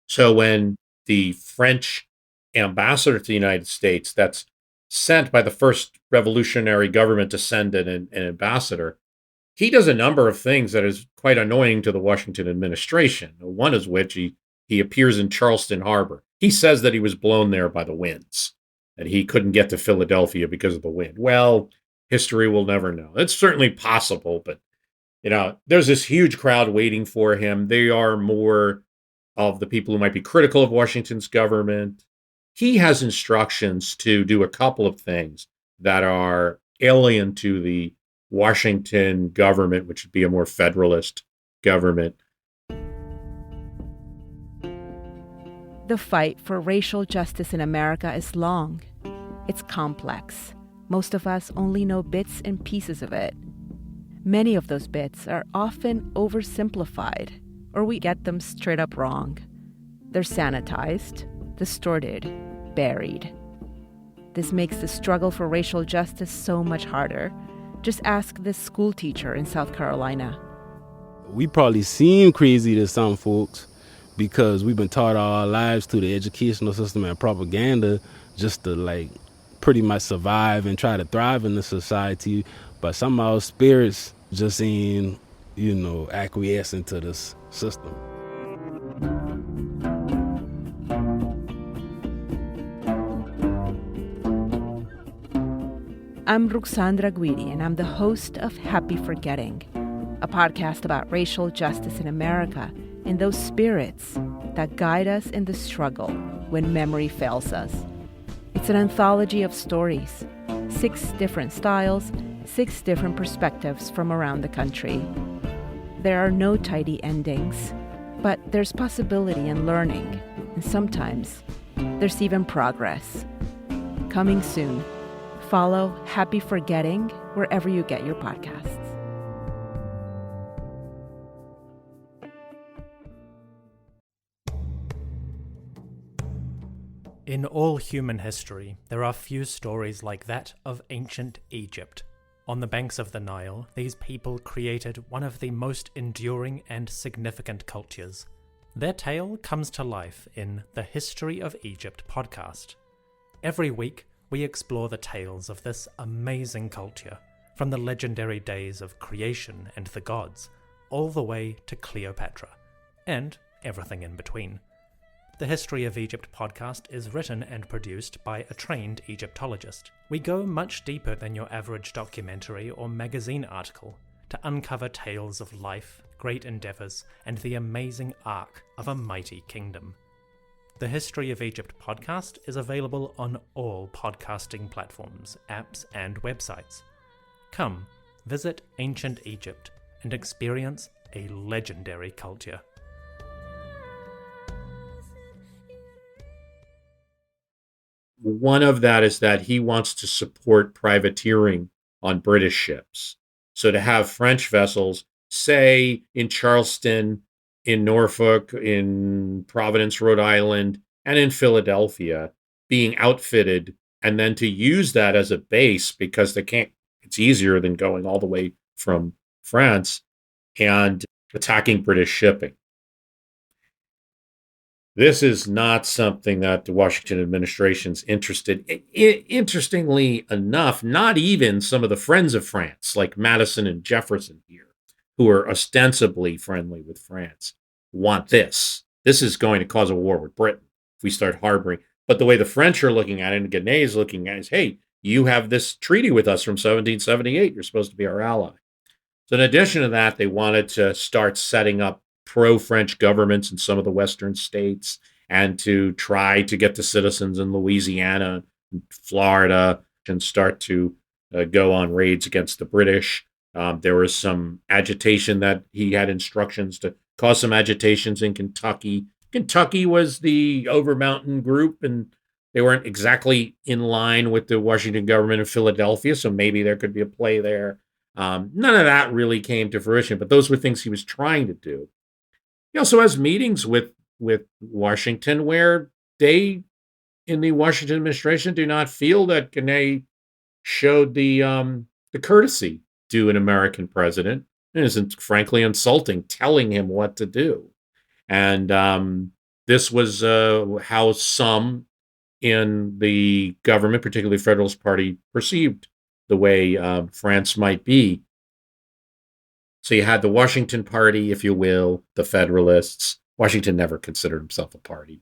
S3: So when the French ambassador to the United States, that's sent by the first revolutionary government to send an ambassador, he does a number of things that is quite annoying to the Washington administration. One is which he appears in Charleston Harbor. He says that he was blown there by the winds, and he couldn't get to Philadelphia because of the wind. Well, history will never know. It's certainly possible, but there's this huge crowd waiting for him. They are more of the people who might be critical of Washington's government. He has instructions to do a couple of things that are alien to the Washington government, which would be a more federalist government.
S7: The fight for racial justice in America is long. It's complex. Most of us only know bits and pieces of it. Many of those bits are often oversimplified, or we get them straight up wrong. They're sanitized, distorted, buried. This makes the struggle for racial justice so much harder. Just ask this school teacher in South Carolina.
S8: We probably seem crazy to some folks because we've been taught all our lives through the educational system and propaganda just to pretty much survive and try to thrive in the society. But some of our spirits just ain't, acquiescing to this system.
S7: I'm Ruxandra Guidi, and I'm the host of Happy Forgetting, a podcast about racial justice in America and those spirits that guide us in the struggle when memory fails us. It's an anthology of stories, 6 different styles, 6 different perspectives from around the country. There are no tidy endings, but there's possibility and learning, and sometimes there's even progress. Coming soon. Follow Happy Forgetting wherever you get your podcasts.
S9: In all human history, there are few stories like that of ancient Egypt. On the banks of the Nile, these people created one of the most enduring and significant cultures. Their tale comes to life in the History of Egypt podcast. Every week, we explore the tales of this amazing culture, from the legendary days of creation and the gods, all the way to Cleopatra, and everything in between. The History of Egypt podcast is written and produced by a trained Egyptologist. We go much deeper than your average documentary or magazine article to uncover tales of life, great endeavors, and the amazing arc of a mighty kingdom. The History of Egypt podcast is available on all podcasting platforms, apps, and websites. Come, visit ancient Egypt and experience a legendary culture.
S3: One of that is that he wants to support privateering on British ships. So to have French vessels, say in Charleston, in Norfolk, in Providence, Rhode Island, and in Philadelphia, being outfitted, and then to use that as a base because it's easier than going all the way from France and attacking British shipping. This is not something that the Washington administration's interested in. Interestingly enough, not even some of the friends of France, like Madison and Jefferson here, who are ostensibly friendly with France, want this. This is going to cause a war with Britain if we start harboring. But the way the French are looking at it, and Guinea is looking at it, is, hey, you have this treaty with us from 1778. You're supposed to be our ally. So in addition to that, they wanted to start setting up pro-French governments in some of the western states and to try to get the citizens in Louisiana and Florida and start to go on raids against the British. There was some agitation that he had instructions to cause some agitations in Kentucky. Kentucky was the Overmountain group, and they weren't exactly in line with the Washington government in Philadelphia, so maybe there could be a play there. None of that really came to fruition, but those were things he was trying to do. He also has meetings with Washington where they, in the Washington administration, do not feel that Guinea showed the courtesy to an American president. It isn't frankly insulting, telling him what to do. And this was how some in the government, particularly the Federalist Party, perceived the way France might be. So you had the Washington Party, if you will, the Federalists. Washington never considered himself a party,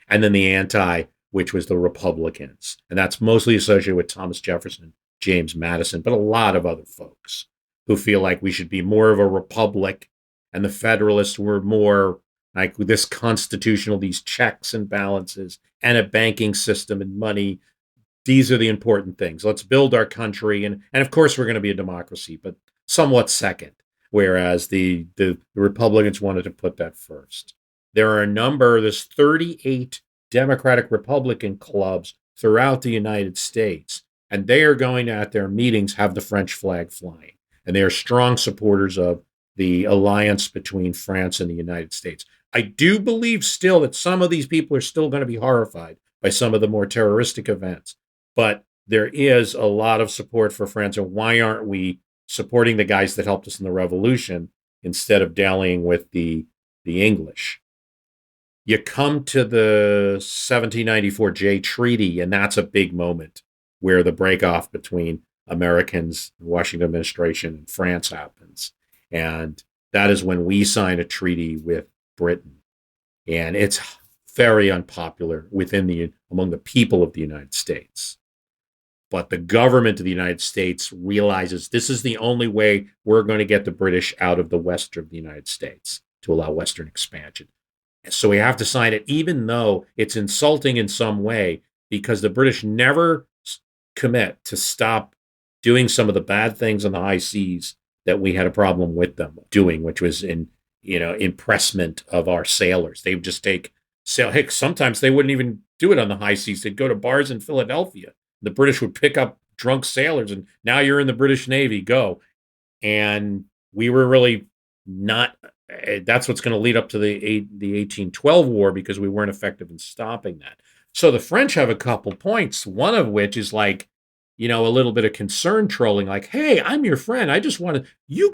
S3: and then the anti, which was the Republicans. And that's mostly associated with Thomas Jefferson, James Madison, but a lot of other folks. who feel like we should be more of a republic, and the Federalists were more like this constitutional, these checks and balances, and a banking system and money. These are the important things. Let's build our country. And of course, we're going to be a democracy, but somewhat second, whereas the Republicans wanted to put that first. There's 38 Democratic Republican clubs throughout the United States, and they are going to, at their meetings, have the French flag flying. And they are strong supporters of the alliance between France and the United States. I do believe still that some of these people are still going to be horrified by some of the more terroristic events. But there is a lot of support for France. And why aren't we supporting the guys that helped us in the revolution instead of dallying with the English? You come to the 1794 Jay Treaty, and that's a big moment where the breakoff between Americans, the Washington administration, and France happens. And that is when we sign a treaty with Britain. And it's very unpopular among the people of the United States. But the government of the United States realizes this is the only way we're going to get the British out of the west of the United States to allow Western expansion. So we have to sign it, even though it's insulting in some way, because the British never commit to stop doing some of the bad things on the high seas that we had a problem with them doing, which was impressment of our sailors. They would just take sail. Heck, sometimes they wouldn't even do it on the high seas. They'd go to bars in Philadelphia. The British would pick up drunk sailors, and now you're in the British Navy, go. And we were really not. That's what's going to lead up to the 1812 war, because we weren't effective in stopping that. So the French have a couple points, one of which is like, a little bit of concern trolling, like, hey, I'm your friend. I just want to, you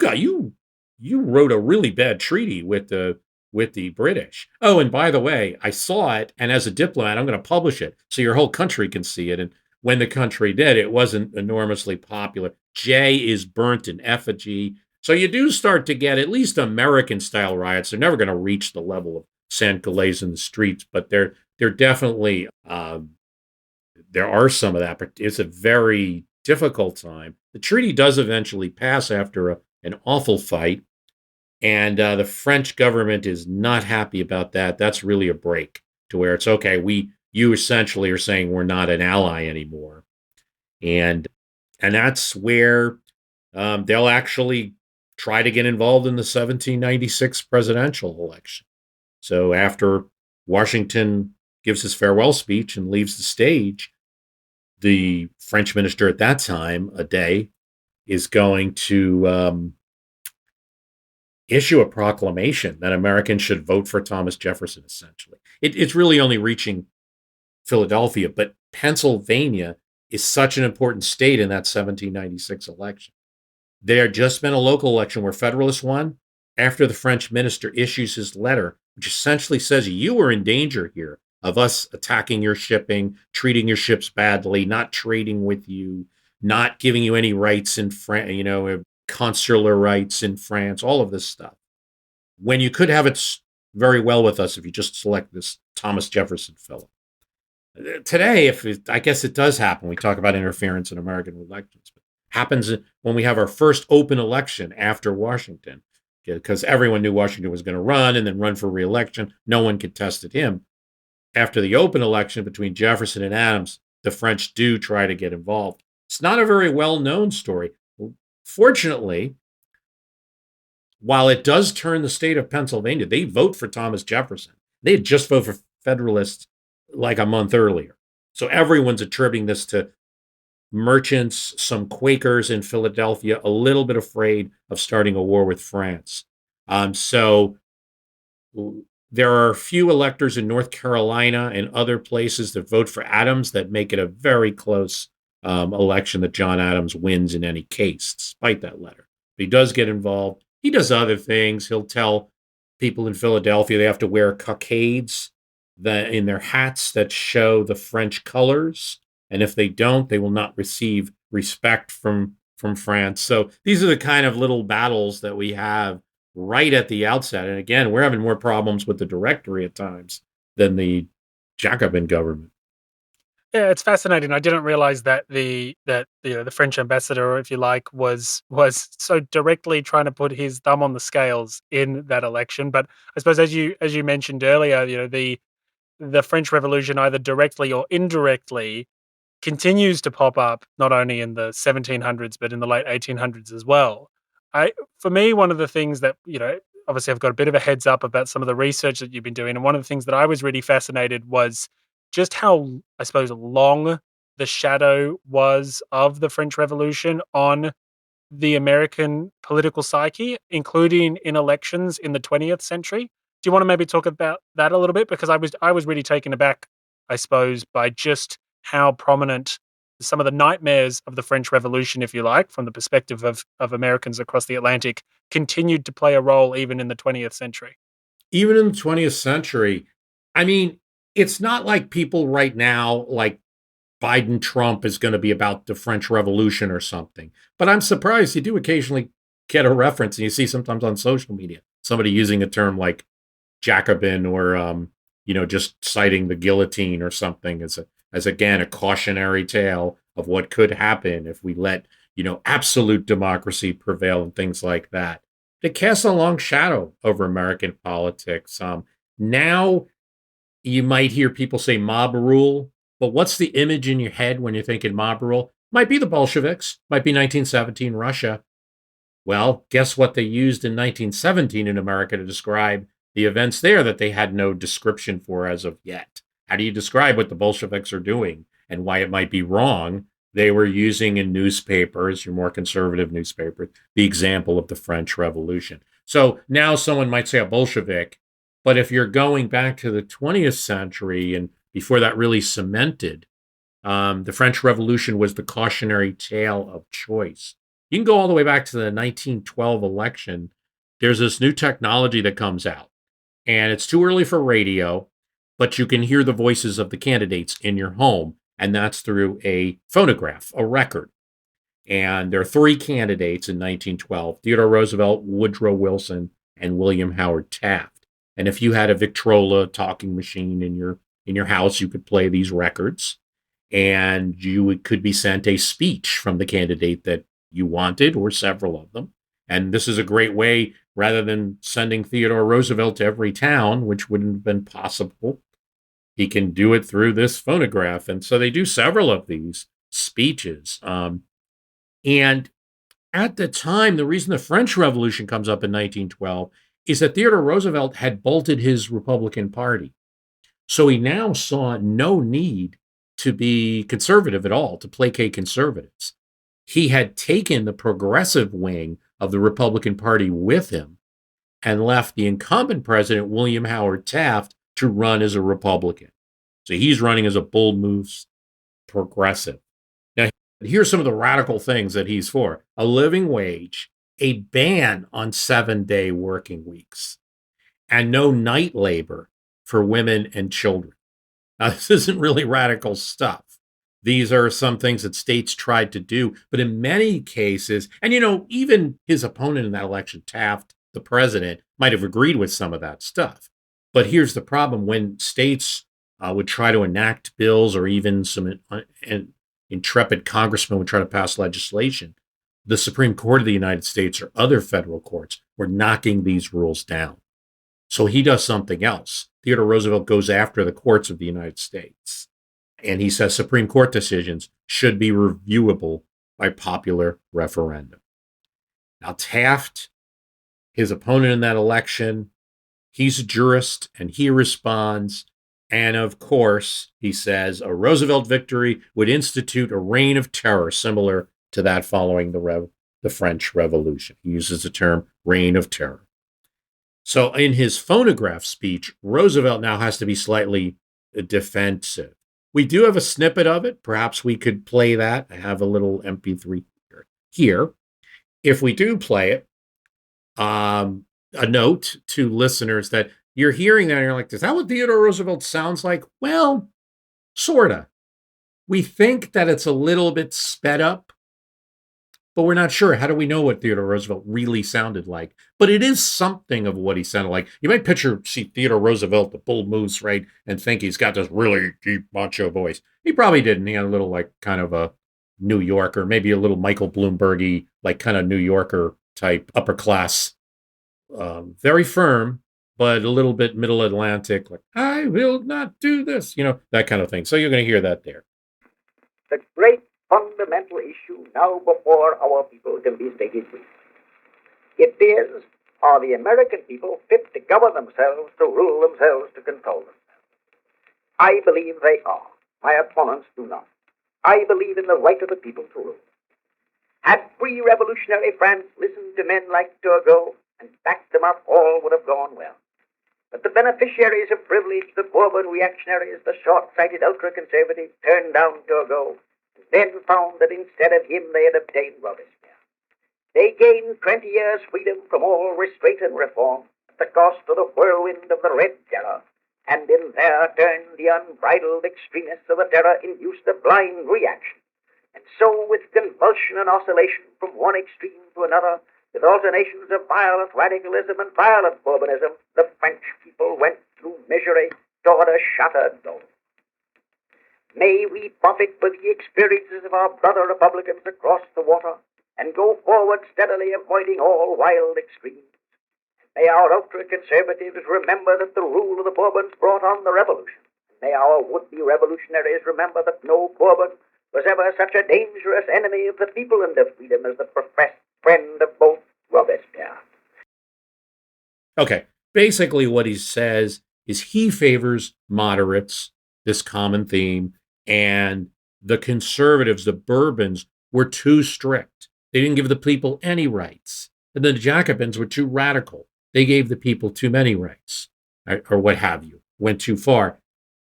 S3: wrote a really bad treaty with the British. Oh, and by the way, I saw it, and as a diplomat, I'm going to publish it so your whole country can see it. And when the country did, it wasn't enormously popular. J is burnt in effigy. So you do start to get at least American-style riots. They're never going to reach the level of St. Galais in the streets, but they're definitely, there are some of that, but it's a very difficult time. The treaty does eventually pass after an awful fight, and the French government is not happy about that. That's really a break to where it's, okay, you essentially are saying we're not an ally anymore. And that's where they'll actually try to get involved in the 1796 presidential election. So after Washington gives his farewell speech and leaves the stage, the French minister at that time, Adet, is going to issue a proclamation that Americans should vote for Thomas Jefferson, essentially. It's really only reaching Philadelphia, but Pennsylvania is such an important state in that 1796 election. There had just been a local election where Federalists won after the French minister issues his letter, which essentially says you are in danger here of us attacking your shipping, treating your ships badly, not trading with you, not giving you any rights in France, consular rights in France, all of this stuff. When you could have it very well with us if you just select this Thomas Jefferson fellow. Today, I guess it does happen. We talk about interference in American elections. But happens when we have our first open election after Washington, because everyone knew Washington was going to run and then run for re-election. No one contested him. After the open election between Jefferson and Adams, the French do try to get involved. It's not a very well-known story. Fortunately, while it does turn the state of Pennsylvania, they vote for Thomas Jefferson. They had just voted for Federalists like a month earlier. So everyone's attributing this to merchants, some Quakers in Philadelphia, a little bit afraid of starting a war with France. So there are a few electors in North Carolina and other places that vote for Adams that make it a very close election that John Adams wins in any case, despite that letter. But he does get involved. He does other things. He'll tell people in Philadelphia they have to wear cockades in their hats that show the French colors. And if they don't, they will not receive respect from France. So these are the kind of little battles that we have right at the outset. And again, we're having more problems with the Directory at times than the Jacobin government.
S4: Yeah, it's fascinating. I didn't realize that the French ambassador, if you like, was so directly trying to put his thumb on the scales in that election. But I suppose as you mentioned earlier, the French Revolution either directly or indirectly continues to pop up not only in the 1700s but in the late 1800s as well. For me, one of the things that obviously I've got a bit of a heads up about some of the research that you've been doing, and one of the things that I was really fascinated was just how, I suppose, long the shadow was of the French Revolution on the American political psyche, including in elections in the 20th century. Do you want to maybe talk about that a little bit? Because I was really taken aback, I suppose, by just how prominent some of the nightmares of the French Revolution, if you like, from the perspective of Americans across the Atlantic, continued to play a role even in the 20th century.
S3: Even in the 20th century, I mean, it's not like people right now, like Biden Trump is going to be about the French Revolution or something. But I'm surprised you do occasionally get a reference, and you see sometimes on social media somebody using a term like Jacobin or just citing the guillotine or something as again a cautionary tale of what could happen if we let absolute democracy prevail and things like that. It casts a long shadow over American politics. Now you might hear people say mob rule, but what's the image in your head when you're thinking mob rule? Might be the Bolsheviks, might be 1917 Russia. Well, guess what they used in 1917 in America to describe the events there that they had no description for as of yet? How do you describe what the Bolsheviks are doing and why it might be wrong? They were using in newspapers, your more conservative newspapers, the example of the French Revolution. So now someone might say a Bolshevik, but if you're going back to the 20th century and before that really cemented, the French Revolution was the cautionary tale of choice. You can go all the way back to the 1912 election. There's this new technology that comes out, and it's too early for radio, but you can hear the voices of the candidates in your home, and that's through a phonograph, a record. And there are three candidates in 1912: Theodore Roosevelt, Woodrow Wilson, and William Howard Taft. And if you had a Victrola talking machine in your house, you could play these records, and could be sent a speech from the candidate that you wanted, or several of them. And this is a great way, rather than sending Theodore Roosevelt to every town, which wouldn't have been possible, he can do it through this phonograph. And so they do several of these speeches. And at the time, the reason the French Revolution comes up in 1912 is that Theodore Roosevelt had bolted his Republican Party. So he now saw no need to be conservative at all, to placate conservatives. He had taken the progressive wing of the Republican Party with him and left the incumbent president, William Howard Taft, to run as a Republican. So he's running as a bold moves progressive. Now, here's some of the radical things that he's for: a living wage, a ban on 7-day working weeks, and no night labor for women and children. Now, this isn't really radical stuff. These are some things that states tried to do, but in many cases, and even his opponent in that election, Taft, the president, might have agreed with some of that stuff. But here's the problem: when states would try to enact bills, or even some intrepid congressmen would try to pass legislation, the Supreme Court of the United States or other federal courts were knocking these rules down. So he does something else. Theodore Roosevelt goes after the courts of the United States, and he says Supreme Court decisions should be reviewable by popular referendum. Now, Taft, his opponent in that election, he's a jurist, and he responds. And of course, he says a Roosevelt victory would institute a reign of terror similar to that following the French Revolution. He uses the term reign of terror. So in his phonograph speech, Roosevelt now has to be slightly defensive. We do have a snippet of it. Perhaps we could play that. I have a little MP3 here. If we do play it, a note to listeners that you're hearing that and you're like, is that what Theodore Roosevelt sounds like? Well, sort of. We think that it's a little bit sped up, but we're not sure. How do we know what Theodore Roosevelt really sounded like? But it is something of what he sounded like. You might see Theodore Roosevelt, the bull moose, right, and think he's got this really deep macho voice. He probably didn't. He had a little like kind of a New Yorker, maybe a little Michael Bloomberg-y, like kind of New Yorker type upper class, very firm, but a little bit middle Atlantic, like, I will not do this, that kind of thing. So you're going to hear that there.
S10: The great fundamental issue now before our people can be stated briefly. It is, are the American people fit to govern themselves, to rule themselves, to control themselves? I believe they are. My opponents do not. I believe in the right of the people to rule. Had pre-revolutionary France listened to men like Turgot and backed them up, all would have gone well. But the beneficiaries of privilege, the Bourbon reactionaries, the short-sighted ultra-conservatives, turned down Turgot and then found that instead of him they had obtained Robespierre. They gained 20 years' freedom from all restraint and reform at the cost of the whirlwind of the Red Terror, and in their turn the unbridled extremists of the terror induced a blind reaction. And so, with convulsion and oscillation from one extreme to another, with alternations of violent radicalism and violent Bourbonism, the French people went through misery toward a shattered dome. May we profit by the experiences of our brother republicans across the water and go forward steadily, avoiding all wild extremes. May our ultra-conservatives remember that the rule of the Bourbons brought on the revolution. May our would-be revolutionaries remember that no Bourbon was ever such a dangerous enemy of the people and of freedom as the professed friend of both Robespierre.
S3: Okay, basically what he says is he favors moderates, this common theme, and the conservatives, the Bourbons, were too strict. They didn't give the people any rights. And the Jacobins were too radical. They gave the people too many rights, or what have you, went too far.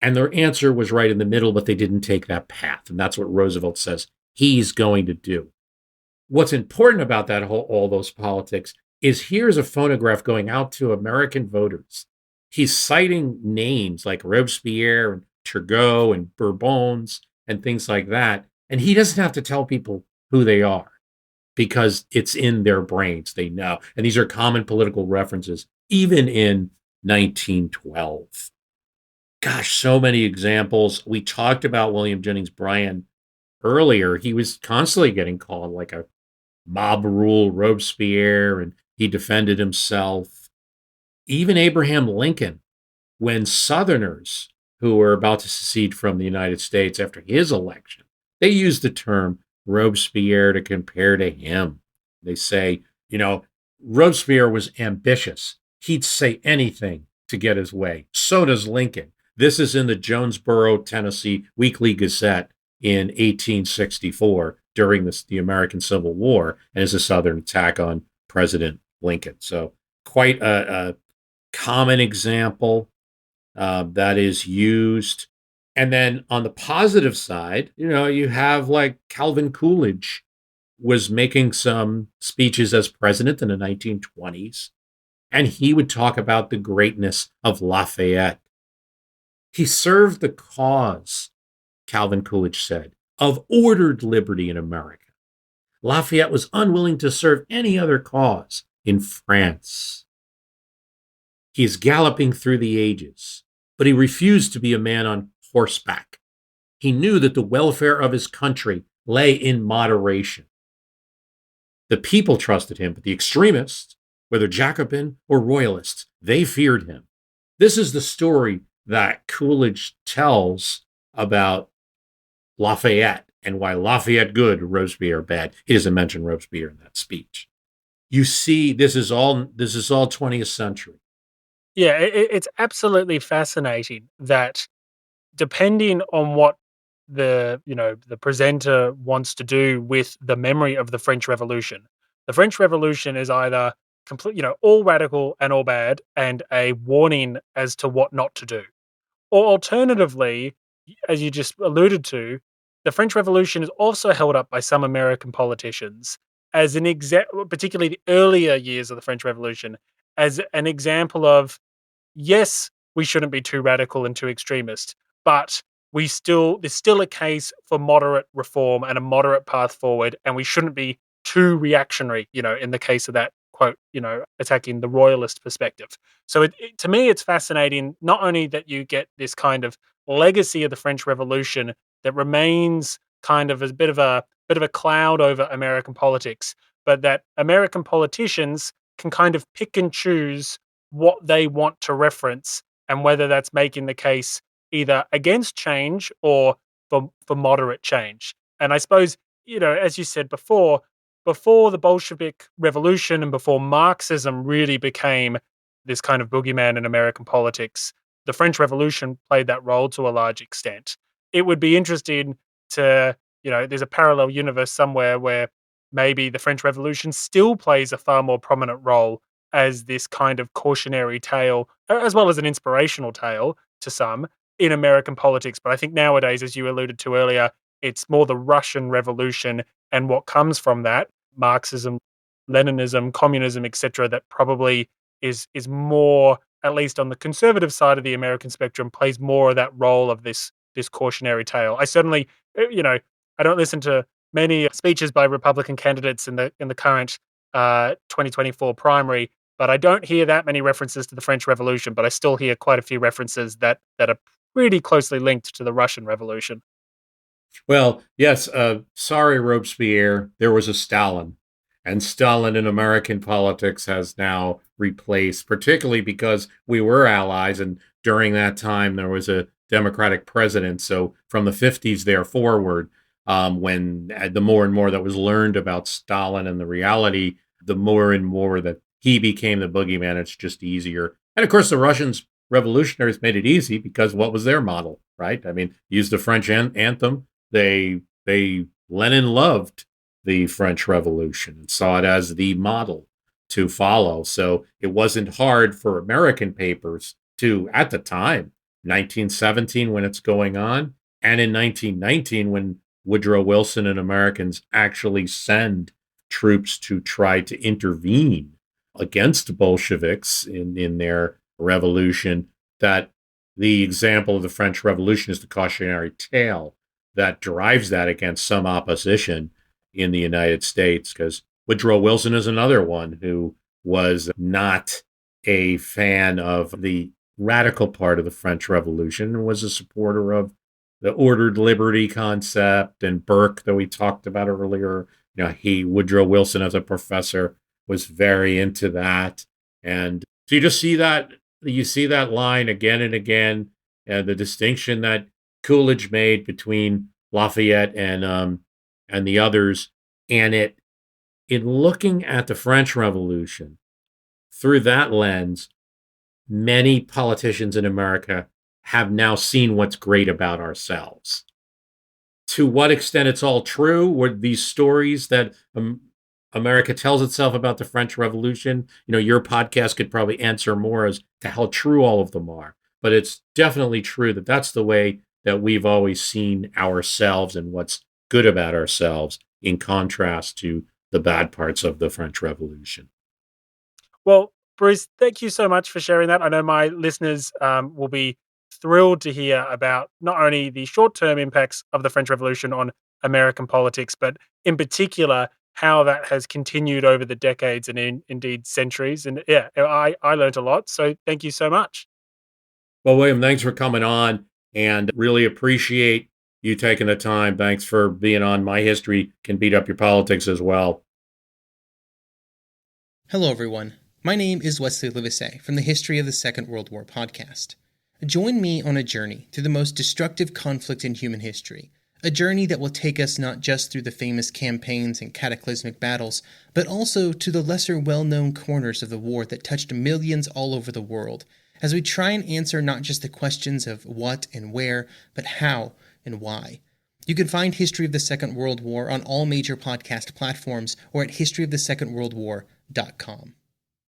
S3: And their answer was right in the middle, but they didn't take that path. And that's what Roosevelt says he's going to do. What's important about that all those politics is here's a phonograph going out to American voters. He's citing names like Robespierre and Turgot and Bourbons and things like that. And he doesn't have to tell people who they are because it's in their brains. They know. And these are common political references, even in 1912. Gosh, so many examples. We talked about William Jennings Bryan earlier. He was constantly getting called like a mob rule Robespierre, and he defended himself. Even Abraham Lincoln, when Southerners who were about to secede from the United States after his election, they used the term Robespierre to compare to him. They say, Robespierre was ambitious. He'd say anything to get his way. So does Lincoln. This is in the Jonesboro, Tennessee Weekly Gazette in 1864 during the American Civil War, and is a Southern attack on President Lincoln. So quite a common example that is used. And then on the positive side, you have like Calvin Coolidge was making some speeches as president in the 1920s, and he would talk about the greatness of Lafayette. He served the cause, Calvin Coolidge said, of ordered liberty in America. Lafayette was unwilling to serve any other cause in France. He is galloping through the ages, but he refused to be a man on horseback. He knew that the welfare of his country lay in moderation. The people trusted him, but the extremists, whether Jacobin or royalists, they feared him. This is the story that Coolidge tells about Lafayette and why Lafayette good, Robespierre bad. He doesn't mention Robespierre in that speech. You see, this is all 20th century.
S4: Yeah, it's absolutely fascinating that depending on what the presenter wants to do with the memory of the French Revolution is either complete, all radical and all bad, and a warning as to what not to do. Or alternatively, as you just alluded to, the French Revolution is also held up by some American politicians as an particularly the earlier years of the French Revolution, as an example of, yes, we shouldn't be too radical and too extremist, but there's still a case for moderate reform and a moderate path forward, and we shouldn't be too reactionary, in the case of that quote, attacking the royalist perspective. So to me, it's fascinating, not only that you get this kind of legacy of the French Revolution that remains kind of as a bit of a cloud over American politics, but that American politicians can kind of pick and choose what they want to reference, and whether that's making the case either against change or for moderate change. And I suppose, as you said before the Bolshevik Revolution and before Marxism really became this kind of boogeyman in American politics, the French Revolution played that role to a large extent. It would be interesting to, there's a parallel universe somewhere where maybe the French Revolution still plays a far more prominent role as this kind of cautionary tale, as well as an inspirational tale to some in American politics. But I think nowadays, as you alluded to earlier, it's more the Russian Revolution and what comes from that, Marxism, Leninism, communism, etc., that probably is more, at least on the conservative side of the American spectrum, plays more of that role of this cautionary tale. I certainly, I don't listen to many speeches by Republican candidates in the current 2024 primary, but I don't hear that many references to the French Revolution. But I still hear quite a few references that are pretty closely linked to the Russian Revolution.
S3: Well, yes, sorry, Robespierre, there was a Stalin. And Stalin in American politics has now replaced, particularly because we were allies, and during that time there was a Democratic president. So from the 50s there forward, when the more and more that was learned about Stalin and the reality, the more and more that he became the boogeyman, it's just easier. And of course, the Russians revolutionaries made it easy because what was their model, right? I mean, used the French anthem. Lenin loved the French Revolution and saw it as the model to follow. So it wasn't hard for American papers to, at the time, 1917 when it's going on, and in 1919 when Woodrow Wilson and Americans actually send troops to try to intervene against Bolsheviks in their revolution, that the example of the French Revolution is the cautionary tale that drives that against some opposition in the United States, because Woodrow Wilson is another one who was not a fan of the radical part of the French Revolution and was a supporter of the ordered liberty concept, and Burke that we talked about earlier. Woodrow Wilson as a professor was very into that. And so you see that line again and again, the distinction that Coolidge made between Lafayette and the others, and in looking at the French Revolution through that lens, many politicians in America have now seen what's great about ourselves. To what extent it's all true, were these stories that America tells itself about the French Revolution, your podcast could probably answer more as to how true all of them are. But it's definitely true that that's the way that we've always seen ourselves and what's good about ourselves, in contrast to the bad parts of the French Revolution.
S4: Well, Bruce, thank you so much for sharing that. I know my listeners will be thrilled to hear about not only the short-term impacts of the French Revolution on American politics, but in particular, how that has continued over the decades and indeed centuries. And yeah, I learned a lot. So thank you so much.
S3: Well, William, thanks for coming on, and really appreciate you taking the time. Thanks for being on My History Can Beat Up Your Politics as well.
S11: Hello, everyone. My name is Wesley Livesey from the History of the Second World War podcast. Join me on a journey through the most destructive conflict in human history, a journey that will take us not just through the famous campaigns and cataclysmic battles, but also to the lesser well-known corners of the war that touched millions all over the world, as we try and answer not just the questions of what and where, but how and why. You can find History of the Second World War on all major podcast platforms or at historyofthesecondworldwar.com.